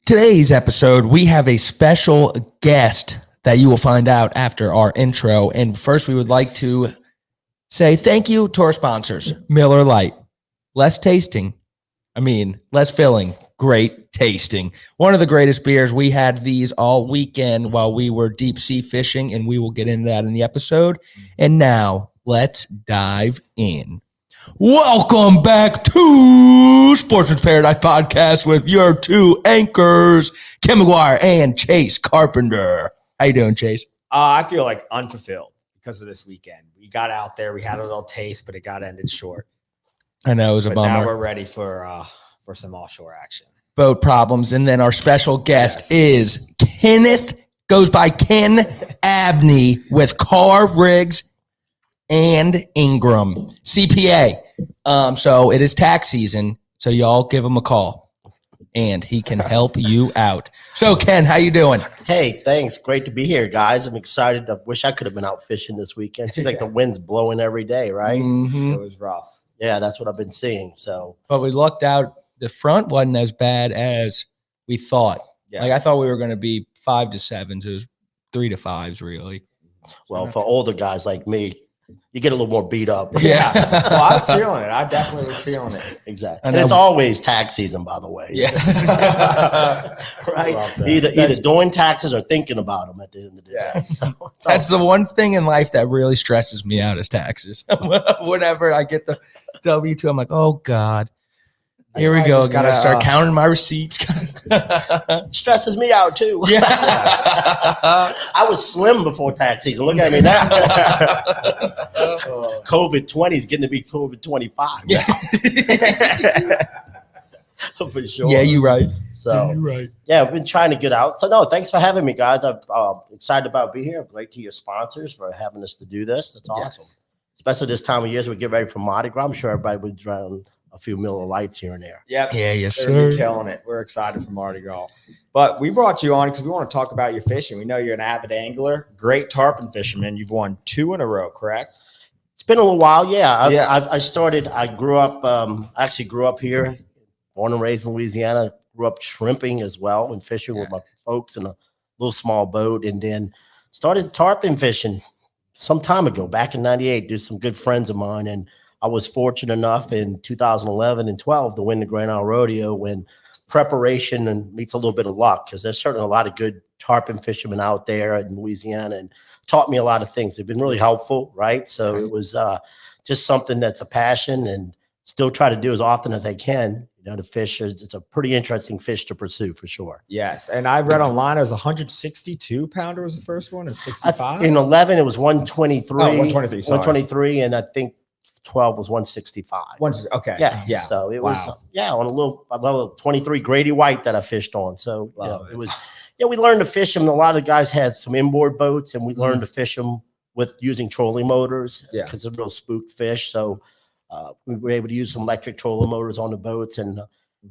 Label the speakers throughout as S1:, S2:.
S1: Today's episode, we have a special guest that you will find out after our intro. And first, we would like to say thank you to our sponsors, Miller Lite. Less filling, great tasting. One of the greatest beers. We had these all weekend while we were deep sea fishing, and we will get into that in the episode. And now, let's dive in. Welcome back to Sportsman's Paradise Podcast with your two anchors, Kim McGuire and Chase Carpenter. How you doing, Chase?
S2: I feel like unfulfilled because of this weekend. We got out there, we had a little taste, but it got ended short.
S1: I know, it was a bummer.
S2: Now we're ready for some offshore action.
S1: Boat problems. And then our special guest is Kenneth, goes by Ken Abney with Car Rigs and Ingram, CPA. So it is tax season, so y'all give him a call, and he can help you out. So, Ken, how you doing?
S3: Hey, thanks. Great to be here, guys. I'm excited. I wish I could have been out fishing this weekend. Seems like the wind's blowing every day, right?
S1: Mm-hmm.
S2: It was rough.
S3: Yeah, that's what I've been seeing. So,
S1: but we lucked out. The front wasn't as bad as we thought. Yeah. Like I thought we were going to be 5 to 7s. It was 3 to 5s, really.
S3: Well, for older guys like me, you get a little more beat up.
S1: Yeah.
S2: Well, I was feeling it. I definitely was feeling it.
S3: Exactly. And it's always tax season, by the way.
S1: Yeah.
S3: Right? Either doing taxes or thinking about them at the end of the day.
S2: Yeah.
S3: So
S1: that's the one thing in life that really stresses me out is taxes. Whenever I get the W-2, I'm like, oh, God. Here we go. Gotta start counting my receipts.
S3: Stresses me out too.
S1: Yeah.
S3: I was slim before tax season. Look at me now. COVID 20 is getting to be COVID 25.
S1: Yeah.
S3: For sure.
S1: Yeah, you're right.
S3: So
S1: you're right.
S3: Yeah, I've been trying to get out. So no, thanks for having me, guys. I'm excited about being here. I'm grateful to your sponsors for having us to do this. That's awesome. Yes. Especially this time of year as we get ready for Mardi Gras. I'm sure everybody would drown a few Miller Lights here and there.
S2: Yep.
S1: Yeah, yes,
S2: sir.
S1: We're
S2: killing it. We're excited for Mardi Gras. But we brought you on because we want to talk about your fishing. We know you're an avid angler, great tarpon fisherman. You've won 2 in a row, correct?
S3: It's been a little while, yeah. I grew up here, born and raised in Louisiana, grew up shrimping as well and fishing with my folks in a little small boat, and then started tarpon fishing some time ago, back in 98, did some good friends of mine, and I was fortunate enough in 2011 and 12 to win the Grand Isle Rodeo when preparation and meets a little bit of luck, because there's certainly a lot of good tarpon fishermen out there in Louisiana and taught me a lot of things. They've been really helpful, right? So it was just something that's a passion and still try to do as often as I can. You know, to fish, it's a pretty interesting fish to pursue for sure.
S2: Yes, and I read online it was 162 pounder was the first one, and 65.
S3: In 11 it was 123.
S2: Oh, 123. Sorry.
S3: 123, and I think 12 was 165.
S2: Okay.
S3: Yeah. So it was, on a little 23 Grady White that I fished on. So it was, we learned to fish them. A lot of the guys had some inboard boats, and we learned to fish them with using trolling motors because they're real spooked fish. So we were able to use some electric trolling motors on the boats. And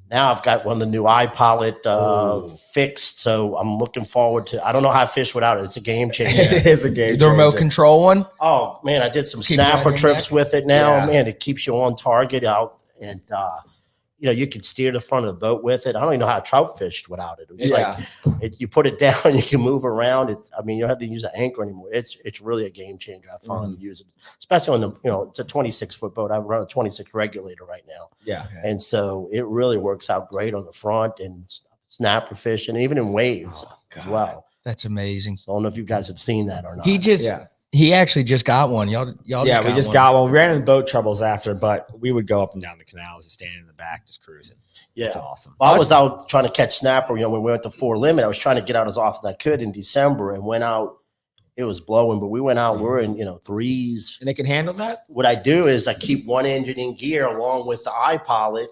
S3: now I've got one of the new iPilot fixed. So I'm looking forward to, I don't know how I fish without it. It's a game changer.
S2: It is a game changer.
S1: The remote control one?
S3: Oh, man, I did some snapper trips with it now. Yeah. Man, it keeps you on target out. And, you can steer the front of the boat with it. I don't even know how I trout fished without it. It's you put it down, you can move around. You don't have to use an anchor anymore. It's really a game changer. I finally use it, especially on it's a 26-foot boat. I run a 26 regulator right now.
S2: Yeah. Okay.
S3: And so it really works out great on the front and snapper fishing, even in waves as well.
S1: That's amazing.
S3: So I don't know if you guys have seen that or not.
S1: He actually just got one. Y'all
S2: we just got one. We ran into boat troubles after, but we would go up and down the canals and stand in the back just cruising. Yeah. It's awesome.
S3: Well, I was out trying to catch snapper. When we went to 4 limit, I was trying to get out as often as I could in December and went out. It was blowing, but we went out. We're in 3s.
S2: And they can handle that?
S3: What I do is I keep one engine in gear along with the iPilot,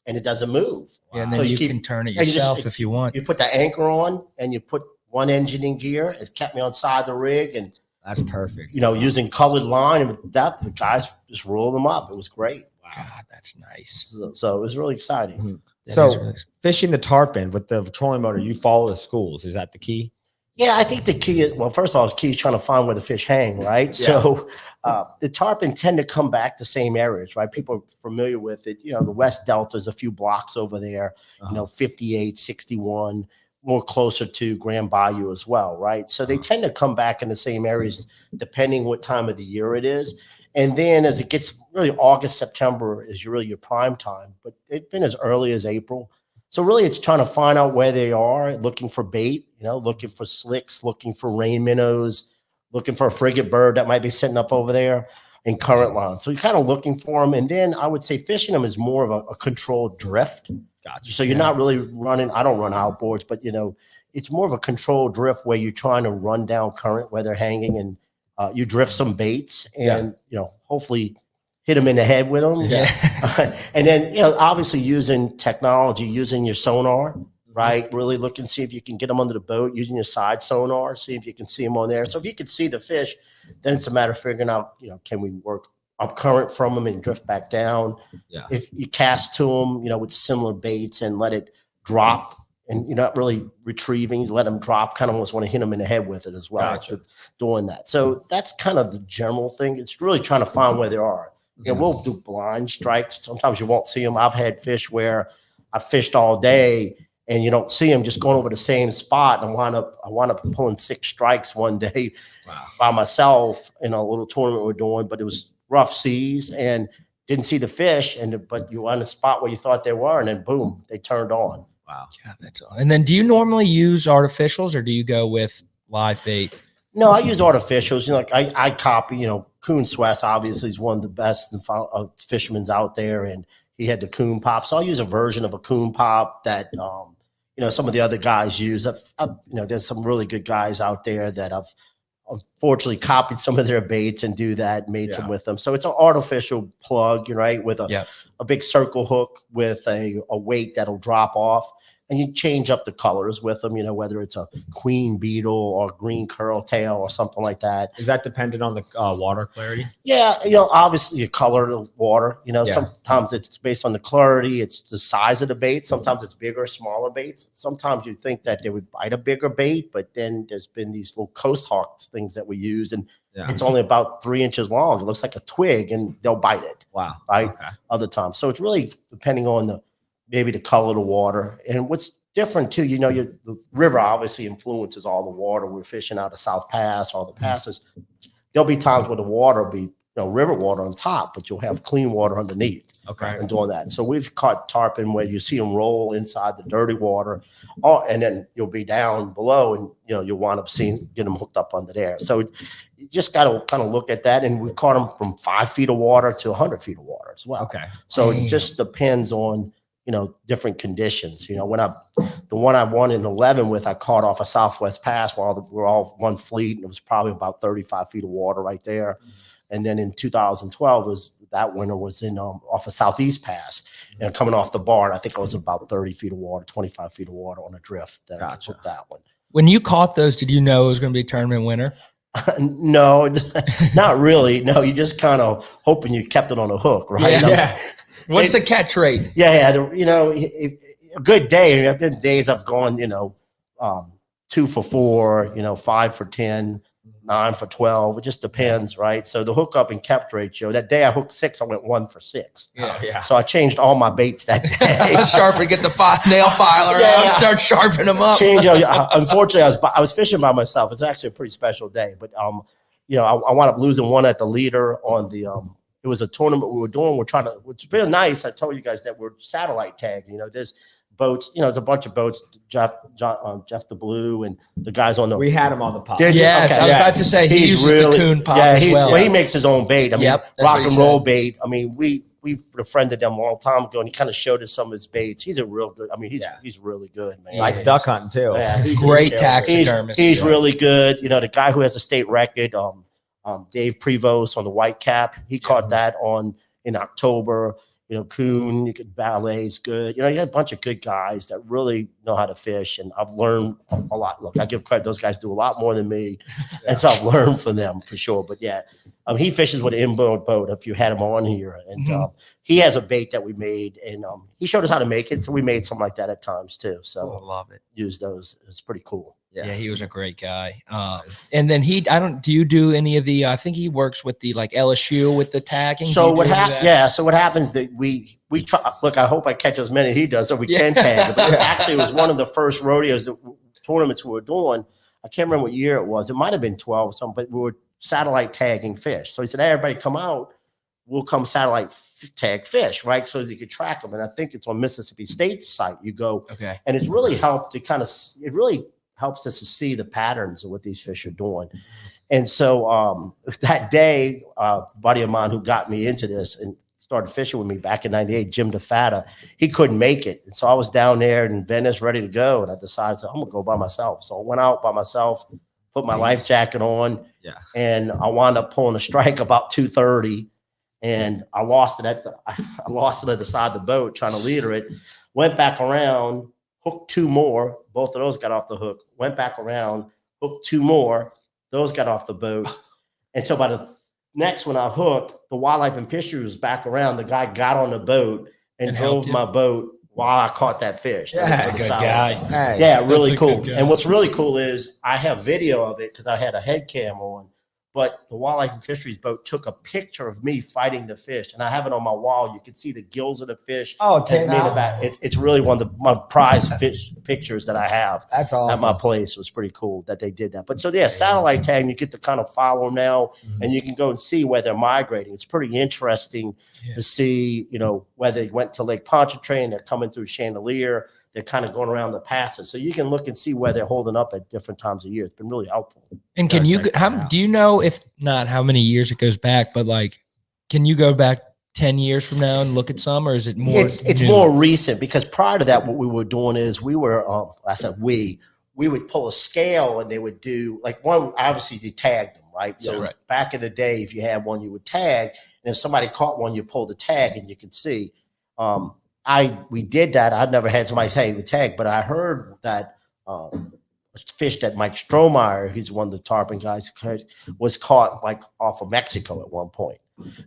S3: and it doesn't move.
S1: Yeah, and then you can turn it yourself if you want.
S3: You put the anchor on, and you put one engine in gear. It kept me on side of the rig, and
S2: that's perfect.
S3: Using colored line and with depth, the guys just rolled them up. It was great.
S1: Wow. God, that's nice.
S3: So it was really exciting.
S2: So fishing the tarpon with the trolling motor, you follow the schools. Is that the key?
S3: Yeah, I think the key is, well, first of all, the key is trying to find where the fish hang, right?
S2: Yeah.
S3: So the tarpon tend to come back the same areas, right? People are familiar with it. The West Delta is a few blocks over there, 58, 61, more closer to Grand Bayou as well, right? So they tend to come back in the same areas depending what time of the year it is. And then as it gets really August, September is really your prime time, but it's been as early as April. So really it's trying to find out where they are, looking for bait, looking for slicks, looking for rain minnows, looking for a frigate bird that might be sitting up over there in current line. So you're kind of looking for them. And then I would say fishing them is more of a controlled drift.
S2: Gotcha.
S3: So you're not really running, I don't run outboards, but it's more of a controlled drift where you're trying to run down current where they're hanging and you drift some baits and, hopefully hit them in the head with them.
S1: Yeah.
S3: And then, obviously using technology, using your sonar, right? Really look and see if you can get them under the boat, using your side sonar, see if you can see them on there. So if you can see the fish, then it's a matter of figuring out, can we work up current from them and drift back down?
S2: Yeah.
S3: If you cast to them, with similar baits and let it drop and you're not really retrieving, you let them drop, kind of almost want to hit them in the head with it as well.
S2: Gotcha.
S3: Doing that. So that's kind of the general thing. It's really trying to find where they are. We'll do blind strikes. Sometimes you won't see them. I've had fish where I fished all day and you don't see them just going over the same spot. And I wound up pulling 6 strikes one day by myself in a little tournament we're doing, but it was rough seas and didn't see the fish. But you were on the spot where you thought they were, and then boom, they turned on.
S2: Wow.
S1: Yeah, that's all. And then do you normally use artificials or do you go with live bait?
S3: No, I use artificials. I copy, Coon Sweats obviously is one of the best fishermen's out there, and he had the Coon Pop. So I'll use a version of a Coon Pop that, some of the other guys use. There's some really good guys out there that I've unfortunately copied some of their baits and do that, made some with them. So it's an artificial plug, right, with a big circle hook with a weight that'll drop off. And you change up the colors with them, whether it's a queen beetle or green curl tail or something like that.
S2: Is that dependent on the water clarity?
S3: Yeah, obviously you color the water. Sometimes it's based on the clarity. It's the size of the bait. Sometimes it's bigger, smaller baits. Sometimes you think that they would bite a bigger bait, but then there's been these little Coast Hawks things that we use, and it's only about 3 inches long. It looks like a twig, and they'll bite it.
S2: Wow.
S3: Right?
S2: Okay.
S3: Other times. So it's really depending on maybe the color of the water. And what's different too, the river obviously influences all the water. We're fishing out of South Pass, all the passes. There'll be times where the water will be, river water on top, but you'll have clean water underneath.
S2: Okay.
S3: And doing that. So we've caught tarpon where you see them roll inside the dirty water, and then you'll be down below and, you'll wind up getting them hooked up under there. So you just got to kind of look at that. And we've caught them from 5 feet of water to 100 feet of water as well.
S2: Okay.
S3: So it just depends on, different conditions. The one I won in 11 with, I caught off a Southwest Pass while we're all one fleet, and it was probably about 35 feet of water right there. And then in 2012 that winter was in off a Southeast Pass, and coming off the bar, I think it was about 30 feet of water, 25 feet of water on a drift that I took that one.
S1: When you caught those, did you know it was going to be a tournament winner?
S3: No, not really. No, you just kind of hoping you kept it on a hook, right?
S1: Yeah. What's the catch rate?
S3: Yeah. A good day. There have been days I've gone, 2 for 4, 5 for 10, 9 for 12. It just depends, right? So the hookup and kept ratio, that day I hooked 6, I went 1 for 6.
S2: Yeah.
S3: So I changed all my baits that day.
S1: Sharpen, get the nail filer out, start sharpening them up.
S3: Unfortunately, I was fishing by myself. It's actually a pretty special day, but I wound up losing one at the leader on the it was a tournament we were doing. It's been nice. I told you guys that we're satellite tagging. There's boats. There's a bunch of boats. Jeff the Blue and the guys on the.
S2: We had him on the pod.
S1: Yes, okay. I was about to say he uses the Coon Pop as well.
S3: Well, he makes his own bait. I mean, rock and roll bait. I mean, we've befriended them a long time ago, and he kind of showed us some of his baits. He's a real good. I mean, he's really good, man.
S2: He likes duck hunting too.
S3: Yeah, he's
S1: great taxidermist.
S3: He's really good. The guy who has a state record, Dave Prevost on the white cap, he caught that in October. Coon, Ballet's good. You had a bunch of good guys that really know how to fish, and I've learned a lot. Look, I give credit; those guys do a lot more than me, and so I've learned from them for sure. But he fishes with an inboard boat. If you had him on here, and he has a bait that we made, and he showed us how to make it. So we made something like that at times too. So
S1: I love it.
S3: Use those. It's pretty cool.
S1: Yeah, he was a great guy. And then do you do any of the, I think he works with the like LSU with the tagging.
S3: So what happens? Yeah. So what happens that we try, look, I hope I catch as many he does so we can tag. But actually it was one of the first rodeos tournaments we were doing. I can't remember what year it was. It might've been 12 or something, but we were satellite tagging fish. So he said, hey, everybody come out. We'll come satellite tag fish, right? So that you could track them. And I think it's on Mississippi State site. You go,
S1: okay.
S3: And it's really helped to it really helps us to see the patterns of what these fish are doing. And so that day, a buddy of mine who got me into this and started fishing with me back in 98, Jim DeFata, he couldn't make it. And so I was down there in Venice ready to go. And I decided, I'm going to go by myself. So I went out by myself, put my life jacket on, and I wound up pulling a strike about 2:30. And I lost it at the side of the boat trying to leader it. Went back around, hooked 2 more. Both of those got off the hook. Went back around, hooked 2 more. Those got off the boat. And so by the next one I hooked, the wildlife and fisheries was back around. The guy got on the boat and drove my boat while I caught that fish.
S1: That's a good guy.
S2: Hey,
S3: yeah, really cool. And what's really cool is I have video of it because I had a head cam on. But the wildlife and fisheries boat took a picture of me fighting the fish, and I have it on my wall. You can see the gills of the fish.
S2: Oh, okay.
S3: It's really one of my prized fish pictures that I have.
S2: That's awesome.
S3: At my place. It was pretty cool that they did that. But so yeah, satellite tag, you get to kind of follow them now, and you can go and see where they're migrating. It's pretty interesting to see, whether they went to Lake Pontchartrain, they're coming through Chandelier. They're kind of going around the passes. So you can look and see where they're holding up at different times of year. It's been really helpful.
S1: And do you know, if not how many years it goes back, but like, can you go back 10 years from now and look at some, or is it more?
S3: It's more recent, because prior to that, what we were doing is we would pull a scale and they would do like one, obviously they tagged them, right? So back in the day, if you had one, you would tag, and if somebody caught one, you pull the tag and you could see. We did that. I'd never had somebody say we tag, but I heard that fish that Mike Strohmeyer, he's one of the tarpon guys, was caught like off of Mexico at one point.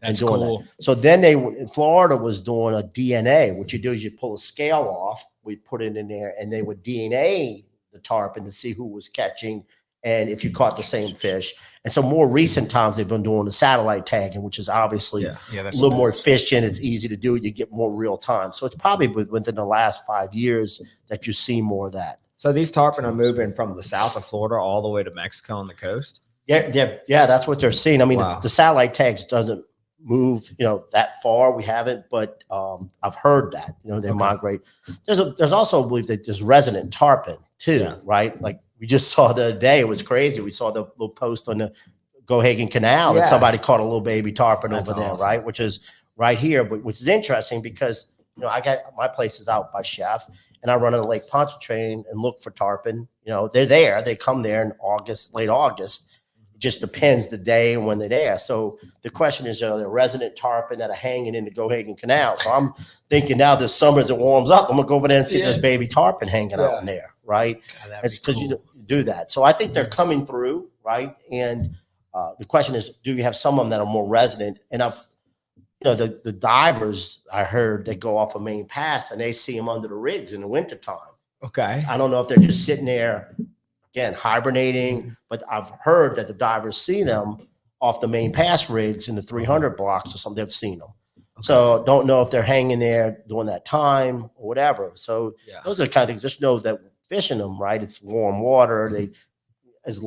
S1: That's cool.
S3: That. So then in Florida was doing a DNA. What you do is you pull a scale off, we put it in there, and they would DNA the tarpon to see who was catching and if you caught the same fish. And so more recent times they've been doing the satellite tagging, which is obviously a little more efficient. It's easy to do. You get more real time. So it's probably within the last 5 years that you see more of that.
S2: So these tarpon are moving from the south of Florida all the way to Mexico on the coast?
S3: Yeah, that's what they're seeing. I mean, the satellite tags doesn't move, that far. We haven't, but I've heard that, they migrate. There's also, I believe, that there's resident tarpon too, right? Like we just saw the other day, it was crazy. We saw the little post on the Gohagan Canal and somebody caught a little baby tarpon over there, right? Which is right here, but which is interesting because, I got my place is out by Chef, and I run into Lake Pontchartrain and look for tarpon. They're there. They come there in August, late August. It just depends the day and when they're there. So the question is, are there resident tarpon that are hanging in the Gohagan Canal? So I'm thinking now this summer as it warms up, I'm going to go over there and see this baby tarpon hanging out in there, right? It's because you do that. So I think they're coming through, right? And the question is, do you have some of them that are more resident? And the divers, I heard, they go off a main pass and they see them under the rigs in the wintertime.
S2: Okay.
S3: I don't know if they're just sitting there, again, hibernating, but I've heard that the divers see them off the main pass rigs in the 300 blocks or something. They've seen them. Okay. So don't know if they're hanging there during that time or whatever. So those are the kind of things. Just know that fishing them, right? It's warm water. They as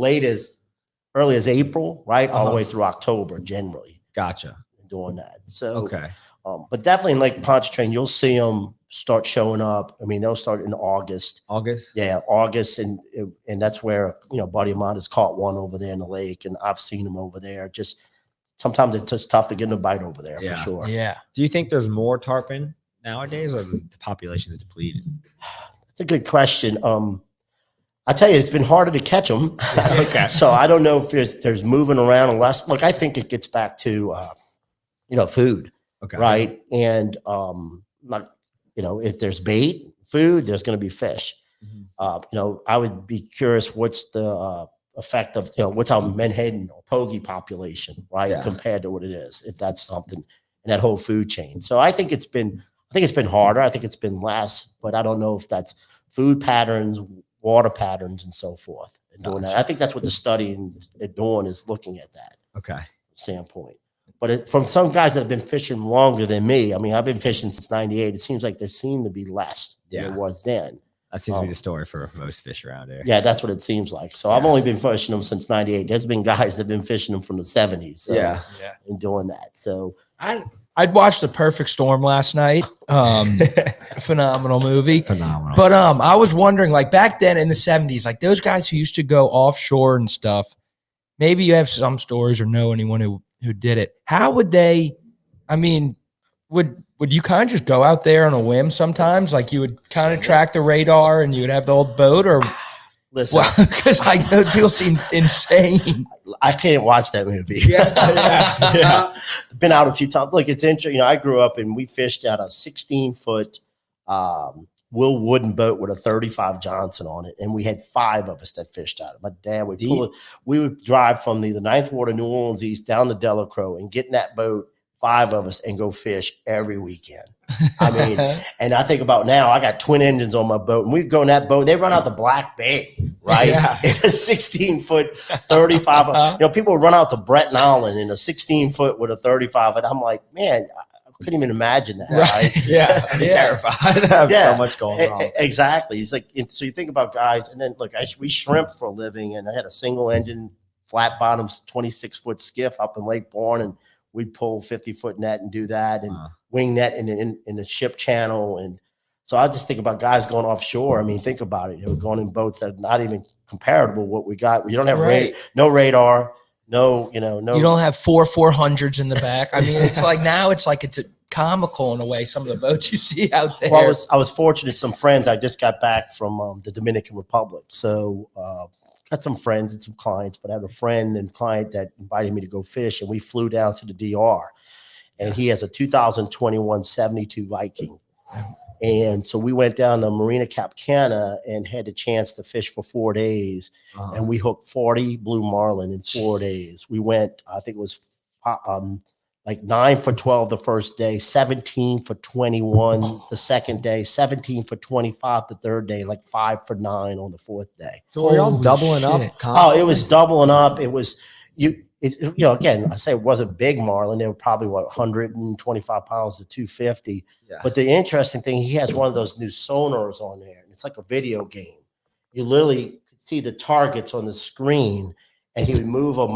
S3: early as April, right? All the way through October, generally.
S2: Gotcha.
S3: Doing that. So, but definitely in Lake Pontchartrain, you'll see them start showing up. I mean, they'll start in August. Yeah, August. And that's where, a buddy of mine has caught one over there in the lake, and I've seen them over there. Just sometimes it's just tough to get them a bite over there for sure.
S1: Yeah.
S2: Do you think there's more tarpon nowadays, or the population is depleted?
S3: That's a good question. I tell you, it's been harder to catch them.
S2: Okay.
S3: So I don't know if there's moving around unless, look, I think it gets back to, food.
S2: Okay.
S3: Right. And, if there's bait, food, there's going to be fish. Mm-hmm. I would be curious what's the effect of, what's our menhaden or pogie population, right? Compared to what it is, if that's something in that whole food chain. So I think it's been harder. I think it's been less, but I don't know if that's food patterns, water patterns and so forth and doing that. I think that's what the study and doing is looking at that standpoint. But from some guys that have been fishing longer than me, I mean, I've been fishing since 98. It seems like there seemed to be less than there was then.
S2: That seems to be the story for most fish around here.
S3: Yeah, that's what it seems like. So I've only been fishing them since 98. There's been guys that have been fishing them from the 70s. So, and doing that. So
S1: I'd watched The Perfect Storm last night. Phenomenal movie.
S2: Phenomenal.
S1: But I was wondering, like back then in the 70s, like those guys who used to go offshore and stuff, maybe you have some stories or know anyone who did it. How would they, I mean, would you kind of just go out there on a whim sometimes? Like you would kind of track the radar and you would have the old boat, or
S3: listen,
S1: because like those people seem insane.
S3: I can't watch that movie.
S2: Yeah.
S3: Been out a few times. Look, it's interesting. You know, I grew up and we fished out a 16-foot Will wooden boat with a 35 Johnson on it, and we had 5 of us that fished out. My dad would we would drive from the Ninth Ward of New Orleans East down to Delacroix and get in that boat, 5 of us, and go fish every weekend. I mean, and I think about now, I got twin engines on my boat, and we go in that boat. They run out the Black Bay, right? In a 16-foot 35. You know, people run out to Breton Island in a 16-foot with a 35, and I'm like, man, I couldn't even imagine that. Right?
S2: Yeah. I'm terrified. I have so much going on.
S3: Exactly. It's like, so you think about guys, and then look, we shrimp for a living, and I had a single engine, flat bottoms, 26-foot skiff up in Lake Bourne, and we'd pull 50-foot net and do that, and wing net in the ship channel. And so I just think about guys going offshore. I mean, think about it. You know, going in boats that are not even comparable to what we got. You don't have no radar, no. You don't have
S1: 400s in the back. I mean, it's like now it's a comical in a way, some of the boats you see out there.
S3: Well, I was fortunate. Some friends, I just got back from the Dominican Republic. So got some friends and some clients, but I had a friend and client that invited me to go fish, and we flew down to the DR. And he has a 2021 72 Viking. And so we went down to Marina Cap Cana and had the chance to fish for 4 days. And we hooked 40 blue marlin in 4 days. We went, I think it was like 9 for 12 the first day, 17 for 21 the second day, 17 for 25 the third day, like 5 for 9 on the 4th day.
S2: So were y'all doubling up?
S3: Oh, it was doubling up. It was you know, again, I say it wasn't big marlin. They were probably 125 pounds to 250. Yeah. But the interesting thing, he has one of those new sonars on there, and it's like a video game. You literally see the targets on the screen, and he would move a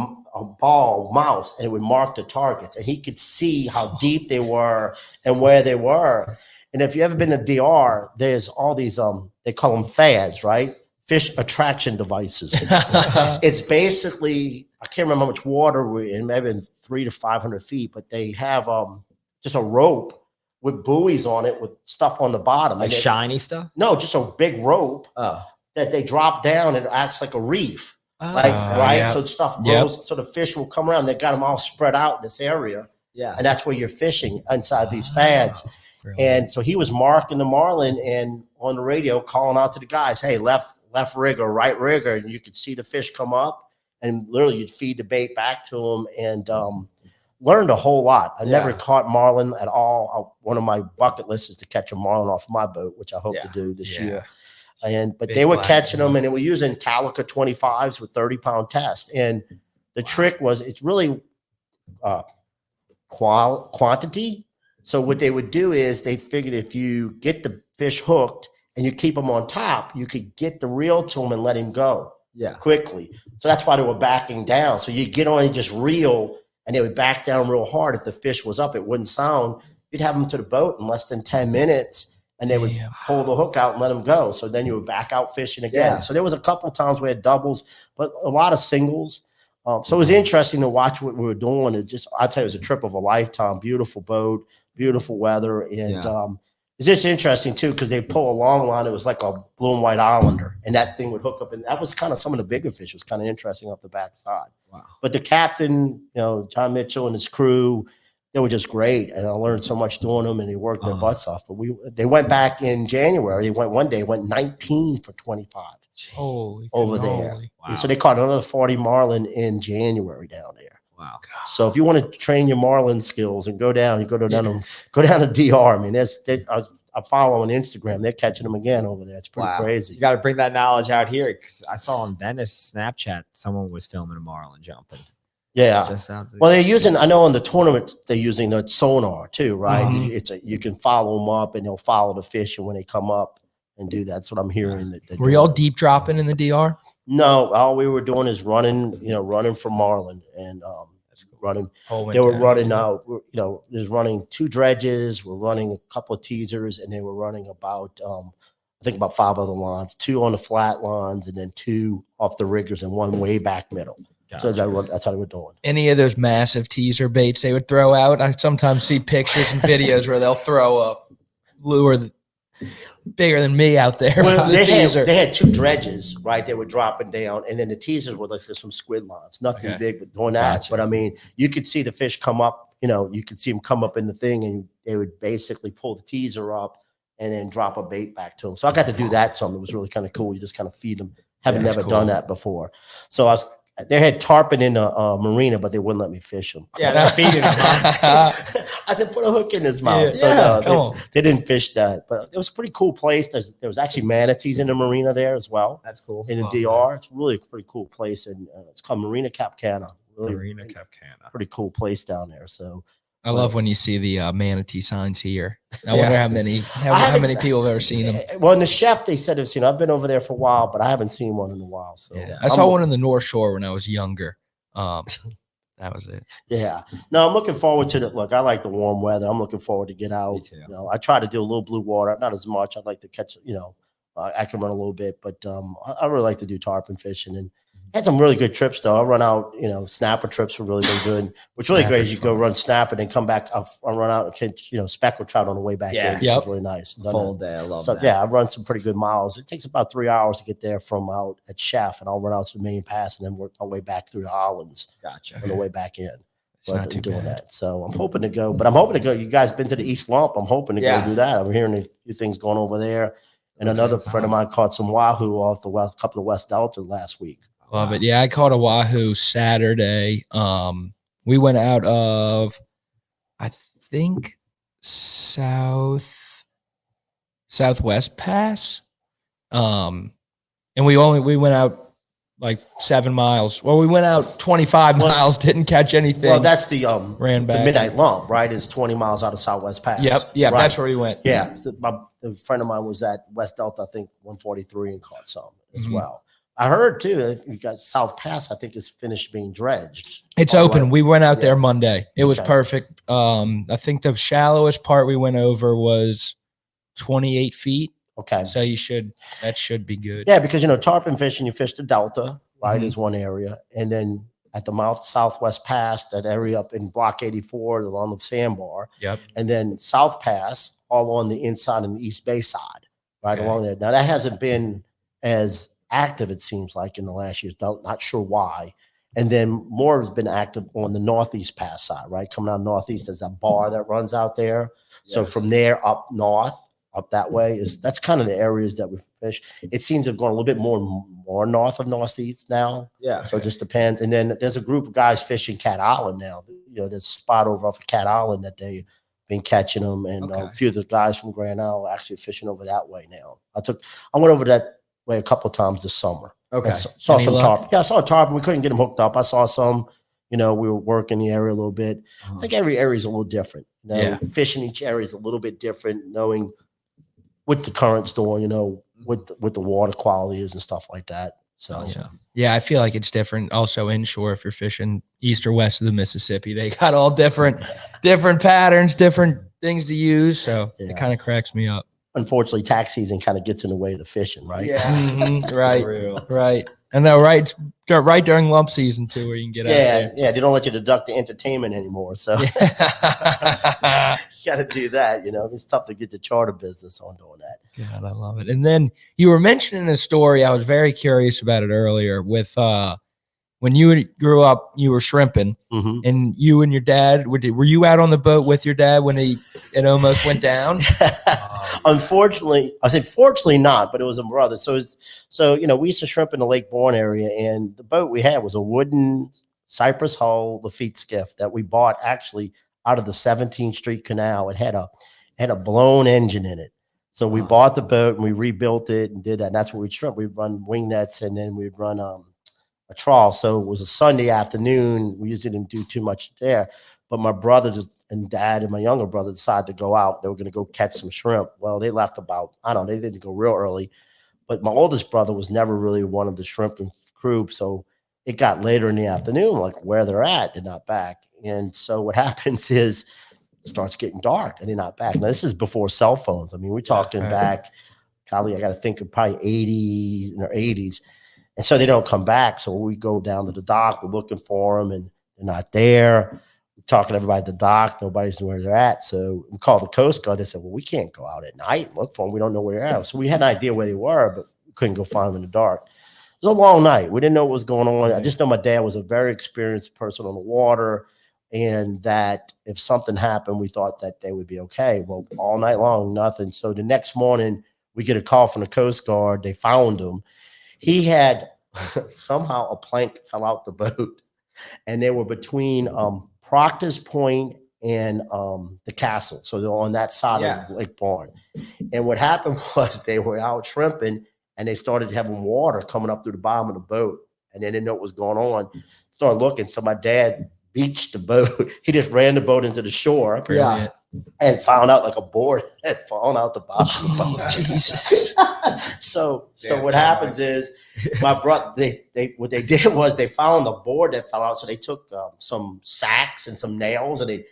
S3: mouse, and it would mark the targets, and he could see how deep they were and where they were. And if you ever been to DR, there's all these they call them FADs, right? Fish attraction devices. It's basically, I can't remember how much water we're in, maybe in 300 to 500 feet, but they have just a rope with buoys on it with stuff on the bottom.
S2: Like shiny stuff?
S3: No, just a big rope that they drop down, and it acts like a reef. So stuff flows, so the fish will come around. They got them all spread out in this area. Yeah. And that's where you're fishing inside these FADs. And so he was marking the marlin and on the radio calling out to the guys, hey, left rigger, right rigger, and you could see the fish come up, and literally you'd feed the bait back to them, and learned a whole lot. I never caught marlin at all. One of my bucket lists is to catch a marlin off my boat, which I hope to do this year. But they were catching them, and they were using Talica 25s with 30-pound tests. And the trick was, it's really quantity. So what they would do is they figured if you get the fish hooked and you keep them on top, you could get the reel to him and let him go quickly. So that's why they were backing down. So you get on and just reel, and they would back down real hard. If the fish was up, it wouldn't sound. You'd have them to the boat in less than 10 minutes. And they would pull the hook out and let them go. So then you would back out fishing again. Yeah. So there was a couple of times we had doubles, but a lot of singles. So it was interesting to watch what we were doing. I'll tell you, it was a trip of a lifetime. Beautiful boat, beautiful weather. And it's just interesting, too, because they pull a long line. It was like a blue and white Islander. And that thing would hook up. And that was kind of some of the bigger fish. It was kind of interesting off the backside. Wow. But the captain, John Mitchell and his crew, they were just great, and I learned so much doing them, and they worked their butts off. But they went back in January. They went one day, went 19 for 25 over there. Wow. So they caught another 40 marlin in January down there.
S2: Wow.
S3: So if you want to train your marlin skills and go down to DR. I mean, I follow on Instagram. They're catching them again over there. It's pretty crazy.
S2: You got to bring that knowledge out here because I saw on Venice Snapchat someone was filming a marlin jumping.
S3: Yeah. Well, they're using. I know on the tournament they're using the sonar too, right?
S1: Mm-hmm.
S3: You can follow them up, and they'll follow the fish, and when they come up and do that, that's what I'm hearing.
S1: Were y'all deep dropping in the DR?
S3: No, all we were doing is running for marlin and running. They were running there's running 2 dredges, we're running a couple of teasers, and they were running about I think about 5 other lines, 2 on the flat lines, and then 2 off the riggers, and 1 way back middle. Gotcha. So that's how they were doing.
S1: Any of those massive teaser baits they would throw out? I sometimes see pictures and videos where they'll throw a lure bigger than me out there.
S3: Well, they had 2 dredges, right? They were dropping down, and then the teasers were like some squid lines, nothing big, but doing that. Gotcha. But I mean, you could see the fish come up. You could see them come up in the thing, and they would basically pull the teaser up and then drop a bait back to them. So I got to do that. Something that was really kind of cool. You just kind of feed them. Haven't never done that before. So they had tarpon in the marina, but they wouldn't let me fish them.
S2: Yeah, they're feeding them. Huh?
S3: I said, put a hook in his mouth.
S1: Yeah,
S3: so they didn't fish that. But it was a pretty cool place. There was actually manatees in the marina there as well.
S2: That's cool.
S3: In the DR. It's really a pretty cool place. And it's called Marina Cap Cana. Really,
S2: Marina Cap Cana.
S3: Pretty cool place down there. So
S1: I love when you see the manatee signs here. I wonder how many people have ever seen them.
S3: Well, in the chef, they said they've seen. I've been over there for a while, but I haven't seen one in a while. So
S1: I saw one in the North Shore when I was younger. That was it.
S3: Yeah. No, I'm looking forward to look, I like the warm weather. I'm looking forward to get out.
S2: Me too.
S3: I try to do a little blue water, not as much. I'd like to catch, I can run a little bit, but I really like to do tarpon fishing, and had some really good trips though. I run out, snapper trips have really been good. What's really great is you go run snapper and then come back. I'll run out and catch, speckled trout on the way back in.
S1: Yeah,
S3: it's really nice.
S2: Full day. I love that.
S3: Yeah, I've run some pretty good miles. It takes about 3 hours to get there from out at Chef, and I'll run out to the Main Pass and then work my way back through the islands.
S2: Gotcha.
S3: On the way back in.
S1: Not too
S3: doing
S1: bad.
S3: that. So I'm hoping to go, but I'm hoping to go. You guys been to the East Lump? I'm hoping to go do that. I'm hearing a few things going over there. And another friend of mine caught some wahoo off the couple of West Delta last week.
S1: Love it. Yeah, I caught a wahoo Saturday. We went out of, I think, Southwest Pass. And we went out like 7 miles. Well, we went out 25 miles, didn't catch anything.
S3: Well, that's the
S1: ran back.
S3: The Midnight Lump, right? Is 20 miles out of Southwest Pass.
S1: Yep,
S3: right.
S1: That's where we went.
S3: Yeah. So a friend of mine was at West Delta, I think 143, and caught some as well. I heard too, you got South Pass, I think is finished being dredged.
S1: It's open. Right. We went out there Monday. It was perfect. I think the shallowest part we went over was 28 feet.
S3: Okay.
S1: So that should be good.
S3: Yeah, because tarpon fishing, you fish the Delta, right, is one area. And then at the Southwest Pass, that area up in Block 84 along the sandbar.
S1: Yep. And
S3: then South Pass, all on the inside and the East Bay side, right along there. Now that hasn't been as active, it seems like, in the last years. Not sure why. And then more has been active on the Northeast Pass side, right? Coming out Northeast, there's a bar that runs out there. Yes. So from there up north, up that way, that's kind of the areas that we fish. It seems to have gone a little bit more north of Northeast now. Yeah. So it just depends. And then there's a group of guys fishing Cat Island now. There's a spot over off of Cat Island that they've been catching them. And a few of the guys from Grand Isle are actually fishing over that way now. I went over that way a couple of times this summer. Okay. Saw some tarpon. Yeah, I saw a tarpon. We couldn't get them hooked up. I saw some, we were working the area a little bit. I think every area is a little different. Fishing each area is a little bit different, knowing what the current store, what the water quality is and stuff like that. So
S1: yeah, I feel like it's different. Also inshore, if you're fishing east or west of the Mississippi, they got all different patterns, different things to use. So it kind of cracks me up.
S3: Unfortunately, tax season kind of gets in the way of the fishing, right?
S1: Yeah, right. I know, right during lump season too, where you can get out there.
S3: Yeah, they don't let you deduct the entertainment anymore, so you got to do that. It's tough to get the charter business on doing that.
S1: God, I love it. And then you were mentioning a story. I was very curious about it earlier. With when you grew up, you were shrimping, and you and your dad were you out on the boat with your dad when it almost went down?
S3: Unfortunately, I say fortunately not, but it was a brother. So we used to shrimp in the Lake Bourne area, and the boat we had was a wooden Cypress hull Lafitte skiff that we bought actually out of the 17th Street Canal. It had a blown engine in it. So we bought the boat and we rebuilt it and did that. And that's what we'd shrimp. We'd run wing nets and then we'd run a trawl. So it was a Sunday afternoon. We usually didn't do too much there. But my brother and dad and my younger brother decided to go out. They were going to go catch some shrimp. Well, they left about, I don't know, they didn't go real early. But my oldest brother was never really one of the shrimping crew. So it got later in the afternoon, like where they're at, they're not back. And so what happens is it starts getting dark and they're not back. Now, this is before cell phones. I mean, we're talking back, golly, I got to think of probably 80s or 80s. And so they don't come back. So we go down to the dock, we're looking for them and they're not there. We're talking to everybody at the dock, nobody's where they're at. So we called the Coast Guard. They said, well, we can't go out at night and look for them. We don't know where they're at. So we had an idea where they were, but we couldn't go find them in the dark. It was a long night. We didn't know what was going on. I just know my dad was a very experienced person on the water and that if something happened, we thought that they would be okay. Well, all night long, nothing. So the next morning, we get a call from the Coast Guard. They found him. He had somehow a plank fell out the boat and they were between Proctor's Point and the castle. So they're on that side of Lake Bourne. And what happened was they were out shrimping and they started having water coming up through the bottom of the boat. And they didn't know what was going on. Started looking. So my dad beached the boat. He just ran the boat into the shore.
S1: Yeah.
S3: And found out like a board had fallen out the bottom of the boat.
S1: Jesus.
S3: So what happens is my brother, what they did was they found the board that fell out. So they took some sacks and some nails and they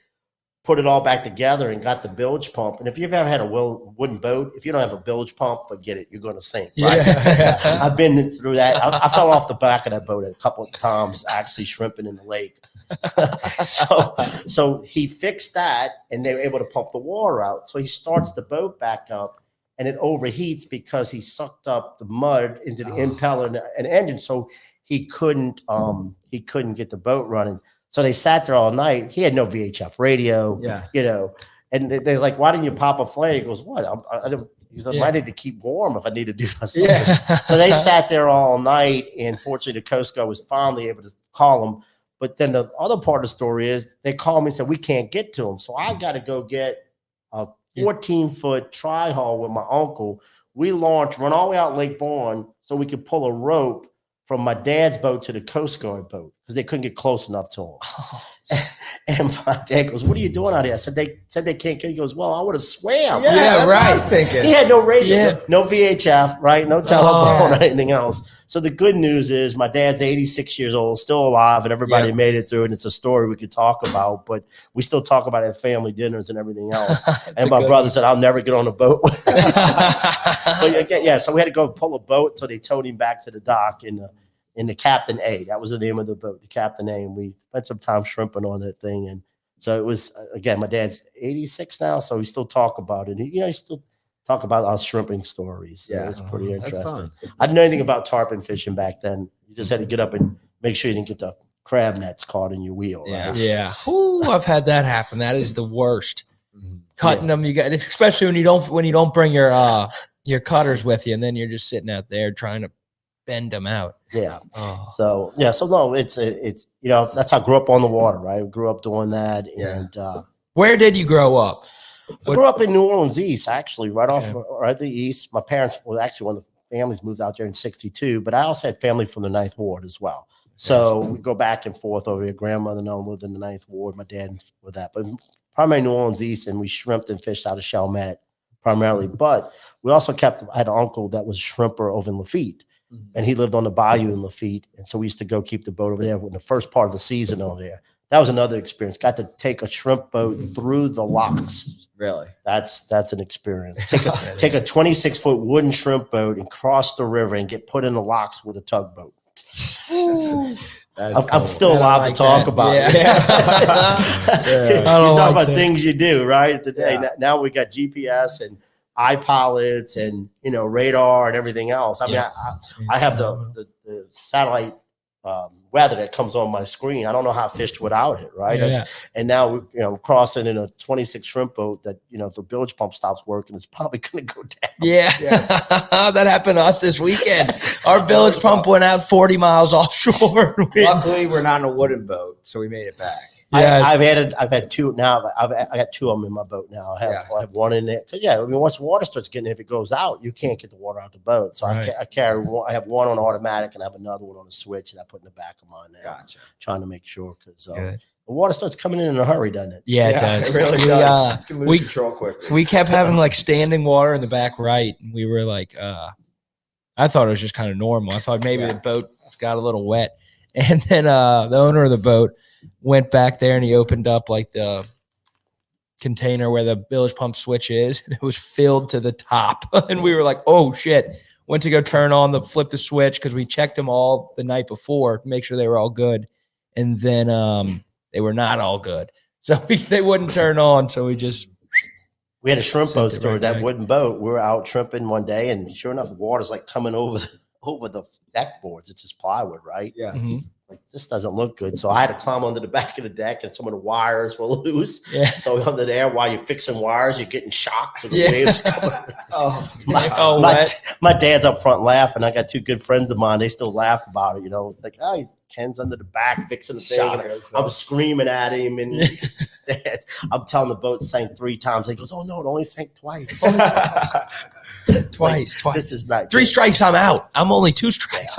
S3: put it all back together and got the bilge pump. And if you've ever had a wooden boat, if you don't have a bilge pump, forget it. You're going to sink. Right? Yeah. I've been through that. I fell off the back of that boat a couple of times, actually shrimping in the lake. So he fixed that and they were able to pump the water out. So he starts the boat back up and it overheats because he sucked up the mud into the impeller and engine. So he couldn't get the boat running. So they sat there all night. He had no VHF radio, and they're like, why didn't you pop a flare? He goes, what? He said, I need to keep warm if I need to do something. Yeah. So they sat there all night, and fortunately the Coast Guard was finally able to call them. But then the other part of the story is they called me and said, we can't get to them. So I got to go get a 14-foot tri-hull with my uncle. We run all the way out Lake Bourne so we could pull a rope from my dad's boat to the Coast Guard boat because they couldn't get close enough to him. Oh. And my dad goes, what are you doing out here? I said, they can't get. He goes, well, I would have swam.
S2: Yeah, right. I was thinking.
S3: He had no radio, no VHF, right? No telephone or anything else. So the good news is my dad's 86 years old, still alive, and everybody made it through. And it's a story we could talk about, but we still talk about it at family dinners and everything else. And my brother said, I'll never get on a boat. But again, so we had to go pull a boat. So they towed him back to the dock in the Captain A. That was the name of the boat, the Captain A. And we spent some time shrimping on that thing. And so it was, again, my dad's 86 now, so we still talk about it. He still talk about our shrimping stories. Yeah, it's pretty interesting. I didn't know anything about tarpon fishing back then. You just had to get up and make sure you didn't get the crab nets caught in your wheel. Right?
S1: Yeah. Ooh, I've had that happen. That is the worst. Cutting them, you got, especially when you don't bring your cutters with you, and then you're just sitting out there trying to bend them out.
S3: Yeah. Oh. So no, it's that's how I grew up on the water, right? I grew up doing that. Yeah. And
S1: where did you grow up?
S3: I grew up in New Orleans East, actually, right the east. My parents were actually one of the families moved out there in '62, but I also had family from the 9th Ward as well. So we go back and forth over here. Grandmother and I lived in the 9th Ward. My dad with that, but primarily New Orleans East, and we shrimped and fished out of Chalmette primarily. But we also I had an uncle that was a shrimper over in Lafitte. And he lived on the bayou in Lafitte. And so we used to go keep the boat over there in the first part of the season over there. That was another experience. Got to take a shrimp boat through the locks. Really? That's an experience. Take a 26-foot wooden shrimp boat and cross the river and get put in the locks with a tugboat. I'm still allowed to talk about it. You talk about things you do, right? Today, now we got GPS and iPilots and radar and everything else. I mean, I have the satellite weather that comes on my screen. I don't know how I fished without it, right?
S1: Yeah.
S3: And now, we're crossing in a 26 shrimp boat that, if the bilge pump stops working, it's probably going to go down.
S1: Yeah. That happened to us this weekend. Our bilge pump went out 40 miles offshore.
S2: Luckily, we're not in a wooden boat, so we made it back.
S1: Yeah.
S3: I've had two now. I got two of them in my boat now. I have one in there. Once the water starts getting, if it goes out, you can't get the water out the boat. So
S1: Right.
S3: I carry one. I have one on automatic and I have another one on a switch that I put in the back of mine now.
S2: Gotcha.
S3: Trying to make sure because
S1: Good.
S3: the water starts coming in a hurry, doesn't it?
S1: Yeah, it does.
S2: It really
S1: We,
S2: does. You can lose
S1: we-
S2: control quickly.
S1: We kept having like standing water in the back right. And we were like, I thought it was just kind of normal. I thought maybe the boat got a little wet. And then the owner of the boat went back there and he opened up like the container where the bilge pump switch is. And it was filled to the top. And we were like, oh shit. Went to go flip the switch because we checked them all the night before to make sure they were all good. And then they were not all good. So they wouldn't turn on. So we
S3: had a shrimp
S1: Sent
S3: boat
S1: it
S3: store,
S1: right
S3: that
S1: back.
S3: wooden boat. We were out shrimping one day, and sure enough, the water's like coming over the deck boards. It's just plywood, right?
S2: Yeah.
S1: Mhm.
S3: Like, this doesn't look good. So I had to climb onto the back of the deck, and some of the wires were loose.
S1: Yeah.
S3: So under there, while you're fixing wires, you're getting shocked because the
S1: Yeah.
S3: waves are coming.
S2: Oh,
S1: Oh, wet.
S3: My dad's up front laughing. I got two good friends of mine. They still laugh about it. It's like, Ken's under the back fixing the thing. And I'm screaming at him, and I'm telling the boat sank 3 times. He goes, "Oh no, it only sank twice."
S1: Twice.
S3: This is not
S1: 3
S3: good.
S1: strikes, I'm out. I'm only 2 strikes.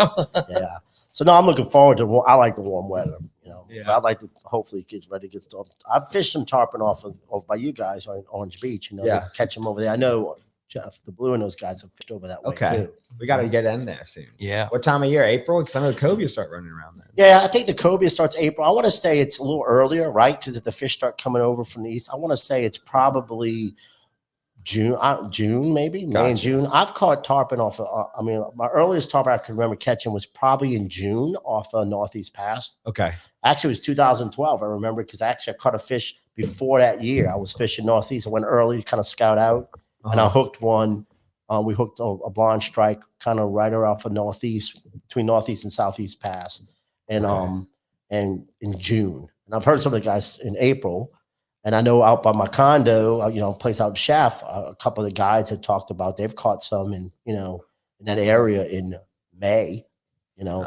S3: Yeah. So no, I'm looking forward to. I like the warm weather.
S1: Yeah.
S3: But I'd like to hopefully it gets ready to get started. I've fished some tarpon off by you guys on Orange Beach.
S2: Yeah.
S3: Catch them over there. I know Jeff, the Blue, and those guys have fished over that way
S2: Okay.
S3: too.
S2: We got to get in there soon.
S1: Yeah.
S2: What time of year? April? Because I know the cobia start running around then.
S3: Yeah, I think the cobia starts April. I want to say it's a little earlier, right? Because if the fish start coming over from the east, I want to say it's probably June maybe, May and
S2: Gotcha.
S3: June. I've caught tarpon off. My earliest tarpon I can remember catching was probably in June off Northeast Pass.
S2: Okay.
S3: Actually, it was 2012. I remember because I caught a fish before that year. I was fishing Northeast. I went early to kind of scout out, and I hooked one. We hooked a blind strike kind of right around for Northeast, between Northeast and Southeast Pass, and and in June. And I've heard some of the guys in April. And I know out by my condo, place out in Chef, a couple of the guys had talked about they've caught some in that area in May,